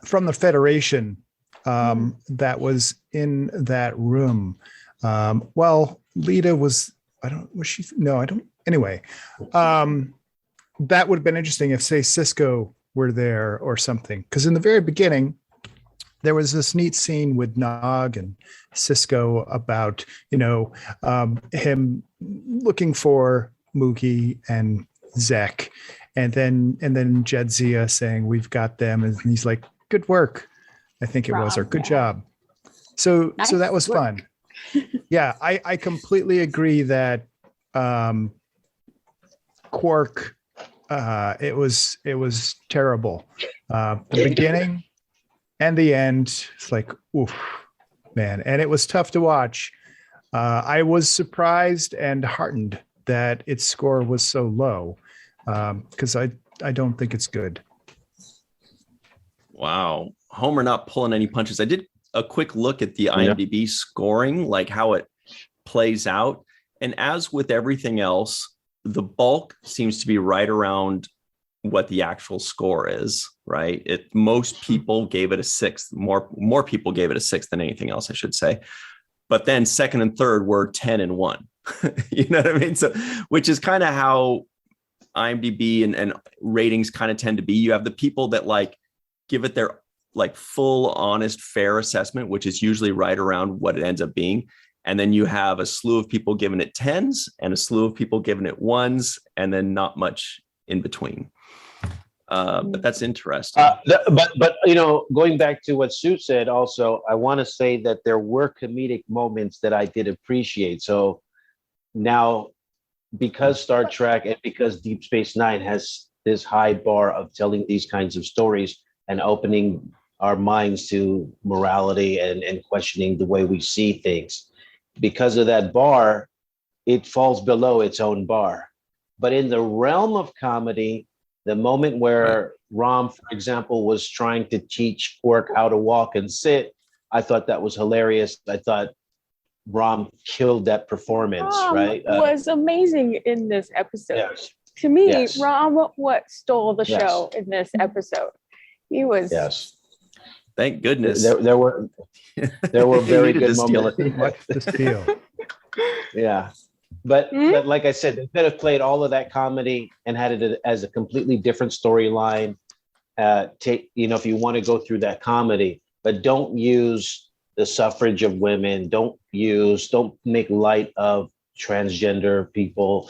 from the Federation that was in that room. Well, Lita was, anyway, that would have been interesting if, say, Sisko were there or something. Because in the very beginning, there was this neat scene with Nog and Sisko about, him looking for Moogie and Zek. And then Jedzia saying, "We've got them." And he's like, "Good work." I think it was, or "Good job." So that was fun. Yeah, I completely agree that Quark, it was terrible. The beginning and the end, it's like, oof, man. And it was tough to watch. I was surprised and heartened that its score was so low, because I don't think it's good. Wow. Homer not pulling any punches. I did a quick look at the IMDb scoring, like how it plays out. And as with everything else, the bulk seems to be right around what the actual score is, right? Most people gave it a 6. More people gave it a 6 than anything else, I should say. But then second and third were 10 and 1. You know what I mean? So, which is kind of how IMDb and ratings kind of tend to be. You have the people that give it their full, honest, fair assessment, which is usually right around what it ends up being. And then you have a slew of people giving it 10s and a slew of people giving it 1s, and then not much in between. But that's interesting. But going back to what Sue said, also, I want to say that there were comedic moments that I did appreciate. So now, because Star Trek and because Deep Space Nine has this high bar of telling these kinds of stories and opening our minds to morality and questioning the way we see things, because of that bar, it falls below its own bar. But in the realm of comedy, the moment where Rom, for example, was trying to teach Quark how to walk and sit, I thought that was hilarious. I thought Rom killed that performance, right? Was amazing in this episode. Yes. To me, Yes. Rom what stole the Yes. show in this episode. He was Thank goodness. There were very good moments. Watch this deal. Yeah. But like I said, they could have played all of that comedy and had it as a completely different storyline. If you want to go through that comedy, but don't use the suffrage of women. Don't make light of transgender people.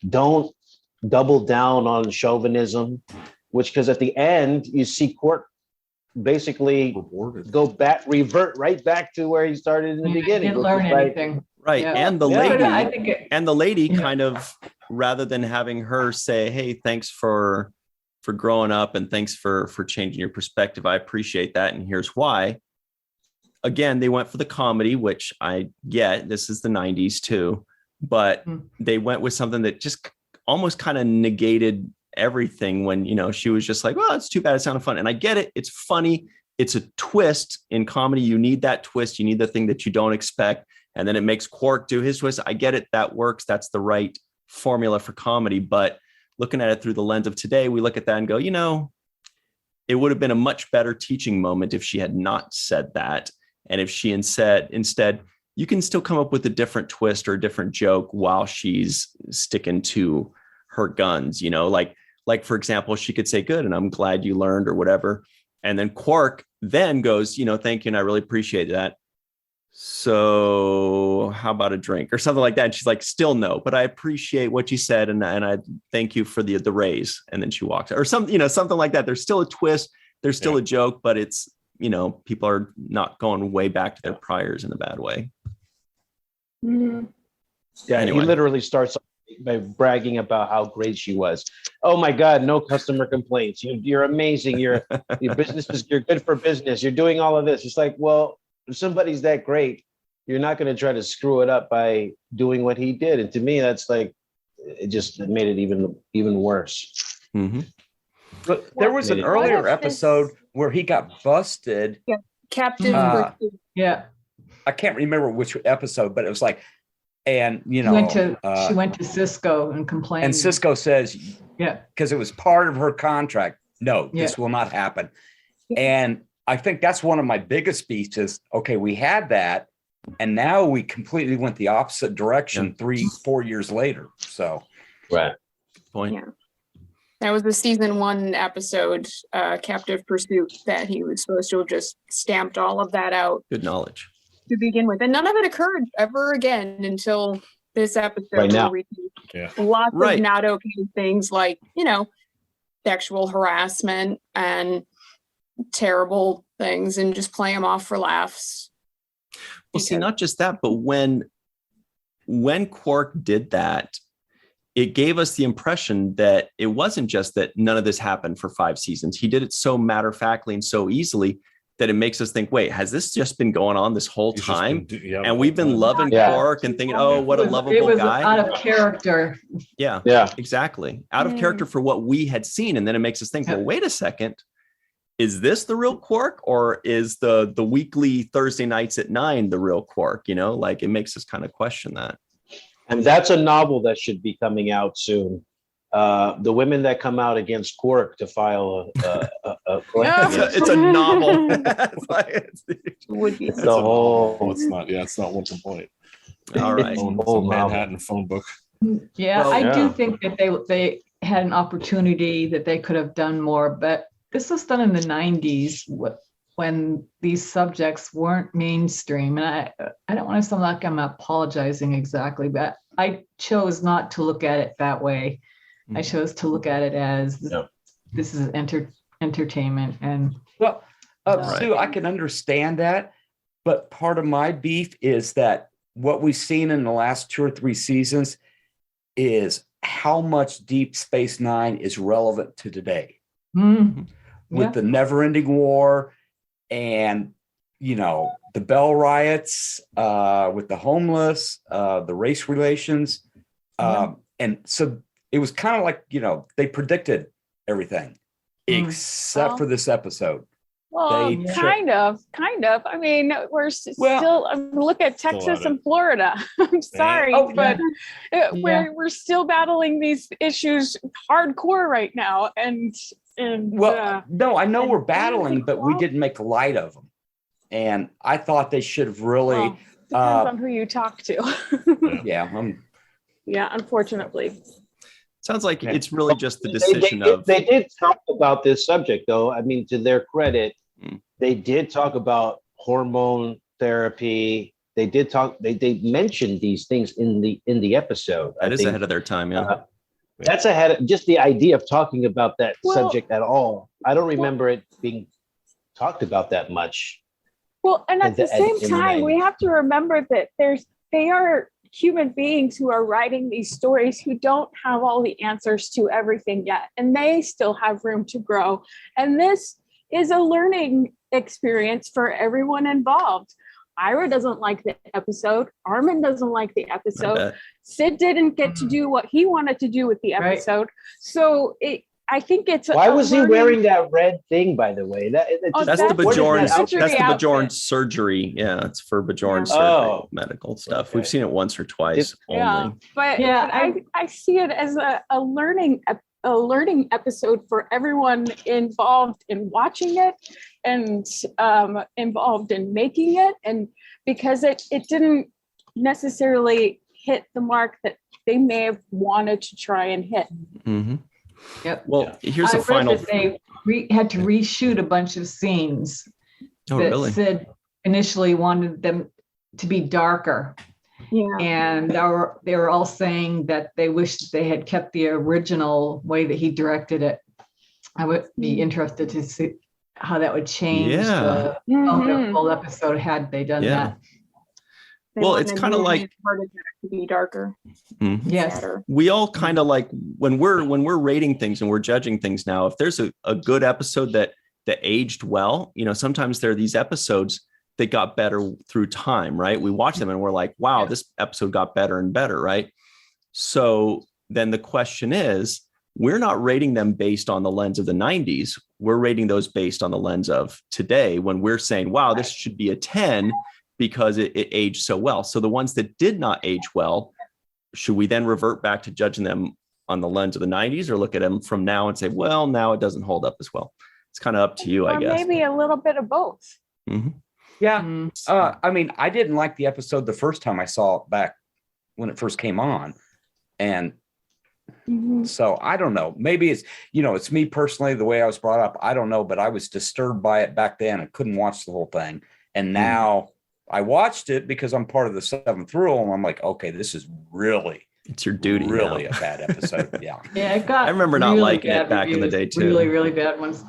Don't double down on chauvinism, because at the end you see Quark basically revert right back to where he started in the beginning. Didn't learn anything. Right. Yeah. And the lady, kind of, rather than having her say, hey, thanks for growing up and thanks for changing your perspective. I appreciate that. And here's why. Again, they went for the comedy, which I get. This is the 90s too. But they went with something that just almost kind of negated everything when, she was just like, well, it's too bad. It sounded fun. And I get it. It's funny. It's a twist in comedy. You need that twist. You need the thing that you don't expect. And then it makes Quark do his twist. I get it. That works. That's the right formula for comedy. But looking at it through the lens of today, we look at that and go, it would have been a much better teaching moment if she had not said that. And if she instead, you can still come up with a different twist or a different joke while she's sticking to her guns, like for example, she could say, good, and I'm glad you learned or whatever. And then Quark then goes, thank you. And I really appreciate that. So how about a drink or something like that? And she's like, still no, but I appreciate what you said. And I thank you for the raise. And then she walks or something like that. There's still a twist. There's still a joke, but it's, people are not going way back to their priors in a bad way. Yeah. Anyway. He literally starts by bragging about how great she was. Oh my God, no customer complaints. You're amazing. Your business you're good for business. You're doing all of this. It's like, well, if somebody's that great, you're not going to try to screw it up by doing what he did. And to me, that's like, it just made it even worse. Mm-hmm. But there was an earlier episode where he got busted. Yeah. Captive. Yeah. I can't remember which episode, but it was like, and she went to Sisko and complained. And Sisko says, because it was part of her contract. No, this will not happen. And I think that's one of my biggest speeches. Okay, we had that, and now we completely went the opposite direction 3-4 years later. So, right. Point. Yeah. That was the season 1 episode, Captive Pursuit, that he was supposed to have just stamped all of that out. Good knowledge. To begin with. And none of it occurred ever again until this episode. Right now. Lots of not okay things like, sexual harassment and terrible things and just play them off for laughs. Well, see, not just that, but when Quark did that, it gave us the impression that it wasn't just that none of this happened for 5 seasons. He did it so matter-of-factly and so easily that it makes us think, wait, has this just been going on this whole time? And we've been loving Quark and thinking, oh, what a lovable guy. Out of character. Yeah, exactly. Out of character for what we had seen. And then it makes us think, well, wait a second. Is this the real Quark, or is the weekly Thursday nights at 9 the real Quark? Like it makes us kind of question that. And that's a novel that should be coming out soon. The women that come out against Quark to file a claim. It's a novel. Would be the whole. It's not. Yeah, it's not one complaint. All right. It's a Manhattan phone book. Yeah, I do think that they had an opportunity that they could have done more, but this was done in the 90s when these subjects weren't mainstream. And I don't want to sound like I'm apologizing exactly, but I chose not to look at it that way. I chose to look at it as this is entertainment. And Sue, I can understand that, but part of my beef is that what we've seen in the last 2 or 3 seasons is how much Deep Space Nine is relevant to today. With the never-ending war and the Bell riots, with the homeless, the race relations, and so it was kind of like, they predicted everything except for this episode. Well, kind of. I mean, we're still look at Texas and Florida. I'm sorry, but we're still battling these issues hardcore right now. And And no, I know and we're battling, but we didn't make light of them. And I thought they should have really. Depends on who you talk to. Yeah. Unfortunately. Sounds like it's really just the decision of. They did talk about this subject, though. I mean, to their credit, they did talk about hormone therapy. They did talk. They mentioned these things in the episode. That is ahead of their time, yeah. That's ahead of just the idea of talking about that subject at all. I don't remember it being talked about that much. Well, and at the same time, we have to remember that they are human beings who are writing these stories who don't have all the answers to everything yet, and they still have room to grow. And this is a learning experience for everyone involved. Ira doesn't like the episode. Armin doesn't like the episode. Sid didn't get to do what he wanted to do with the episode. Right. So I think it's. Why was he wearing that red thing, by the way? That's the Bajorn's surgery. Yeah, it's for Bajorn's surgery, medical stuff. Okay. We've seen it once or twice only. Yeah, but I see it as a learning episode for everyone involved in watching it and involved in making it, and because it didn't necessarily hit the mark that they may have wanted to try and hit. Mm-hmm. Yep. Well, here's a final. They had to reshoot a bunch of scenes that really? Sid initially wanted them to be darker. Yeah. And they were all saying that they wished they had kept the original way that he directed it. I would be interested to see how that would change the whole episode had they done that. Well, it's kind of like to be darker. Mm-hmm. Yes. We all kind of like when we're rating things and we're judging things now, if there's a good episode that aged well, sometimes there are these episodes that got better through time, right? We watch them and we're like, wow, this episode got better and better, right? So then the question is, we're not rating them based on the lens of the 90s. We're rating those based on the lens of today when we're saying, wow, this should be a 10 because it aged so well. So the ones that did not age well, should we then revert back to judging them on the lens of the 90s or look at them from now and say, well, now it doesn't hold up as well? It's kind of up to you, I guess. Maybe a little bit of both. Mm-hmm. Yeah. I mean, I didn't like the episode the first time I saw it back when it first came on. And so I don't know. Maybe it's, it's me personally, the way I was brought up. I don't know, but I was disturbed by it back then. I couldn't watch the whole thing. And now I watched it because I'm part of the seventh rule. And I'm like, okay, this is really, it's your duty. Really a bad episode. Yeah. Yeah. It got I remember not liking it back in the day too. Really, really bad ones.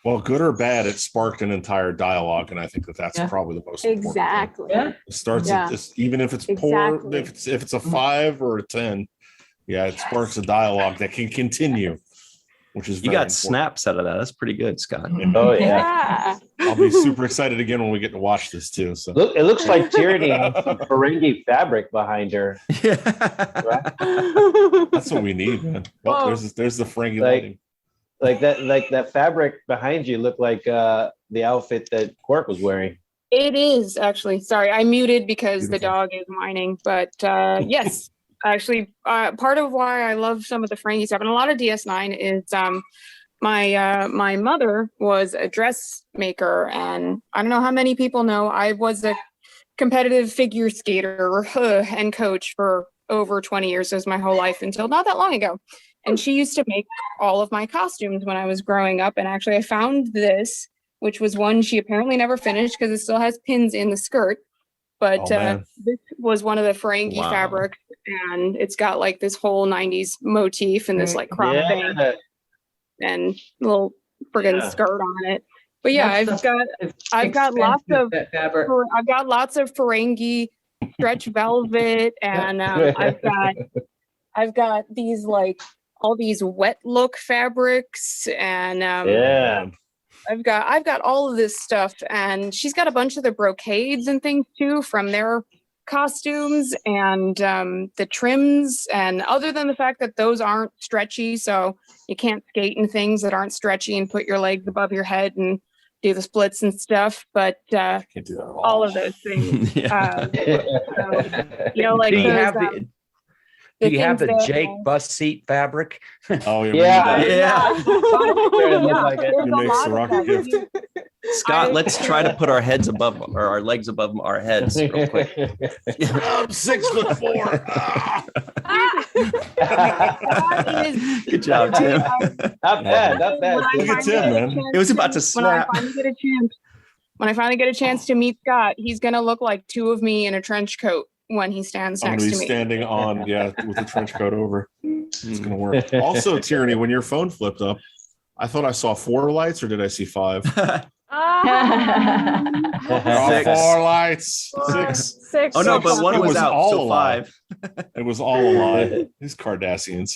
Well, good or bad, it sparked an entire dialogue, and I think that's probably the most important exactly. It starts even if it's poor, if it's a 5 or a 10, it sparks a dialogue that can continue, which is you got important. Snaps out of that. That's pretty good, Scott. Oh yeah. I'll be super excited again when we get to watch this too. So look, it looks like Tierney Ferengi fabric behind her. Yeah, right? That's what we need, man. Well, there's the Ferengi lighting. Like that fabric behind you looked like the outfit that Quark was wearing. It is actually. Sorry, I muted because the dog is whining. But yes, actually, part of why I love some of the Ferengi stuff and a lot of DS9 is my mother was a dressmaker, and I don't know how many people know I was a competitive figure skater and coach for over 20 years. It was my whole life until not that long ago. And she used to make all of my costumes when I was growing up. And actually I found this, which was one she apparently never finished because it still has pins in the skirt. But this was one of the Ferengi fabrics, and it's got like this whole 90s motif and this like crop thing and little friggin' skirt on it. But yeah, I've got lots of Ferengi stretch velvet, and I've got these like all these wet look fabrics, and I've got all of this stuff, and she's got a bunch of the brocades and things too from their costumes and the trims. And other than the fact that those aren't stretchy, so you can't skate in things that aren't stretchy and put your legs above your head and do the splits and stuff, but can't do that all of those things. So, like Do you have the things that- Jake bus seat fabric? Oh, Yeah. Yeah. You make Cirroc a gift. Scott, let's try to put our heads above or our legs above our heads real quick. I'm 6'4". Good job, Tim. Not bad, not bad. Look at Tim, man. It was about to When I snap. finally get a chance to meet Scott, he's gonna look like two of me in a trench coat when he stands I'm next gonna to be me. standing on, with the trench coat over. It's gonna work. Also, Tierney, when your phone flipped up, I thought I saw 4 lights, or did I see 5? Six. 4 lights. 6. Six. Oh no, but one It was was out, all so alive. 5. It was all a lie. These Cardassians.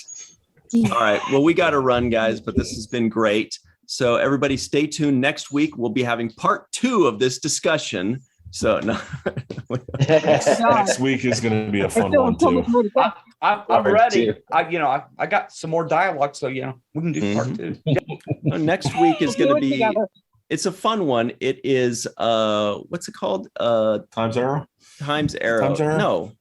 All right. Well, we got to run, guys, but this has been great. So everybody stay tuned. Next week, we'll be having part 2 of this discussion. So no. Next week is going to be a fun one too. I'm Part ready. two. I got some more dialogue, so we can do part 2. Next week is going to be. Together. It's a fun one. It is what's it called? Times Arrow? Times Arrow. Times Arrow? No.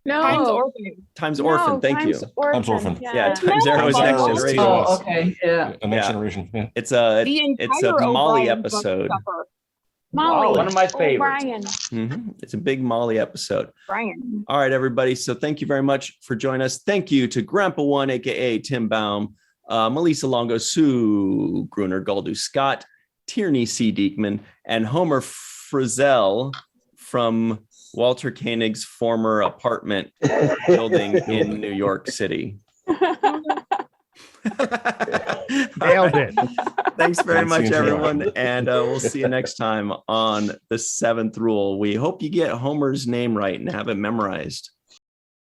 No. Times Orphan. Times Orphan. Thank you. Times Orphan. Yeah, Times Arrow is Times Next Arrow is Generation. TOS. Oh, okay. Yeah. A Next Yeah. Generation. Yeah. It's a The it's a entire Molly O'Brien book episode. suffer. Molly. One of my favorites. Brian. It's a big Molly episode. Brian. All right, everybody. So thank you very much for joining us. Thank you to Grandpa One, aka Tim Baum, Malissa Longo, Sue Gruner, Goldu Scott, Tierney C. Dieckmann, and Homer Frizell from Walter Koenig's former apartment building in New York City. Nailed it. Thanks very much, Fancy intro. everyone. And we'll see you next time on the 7th Rule. We hope you get Homer's name right and have it memorized.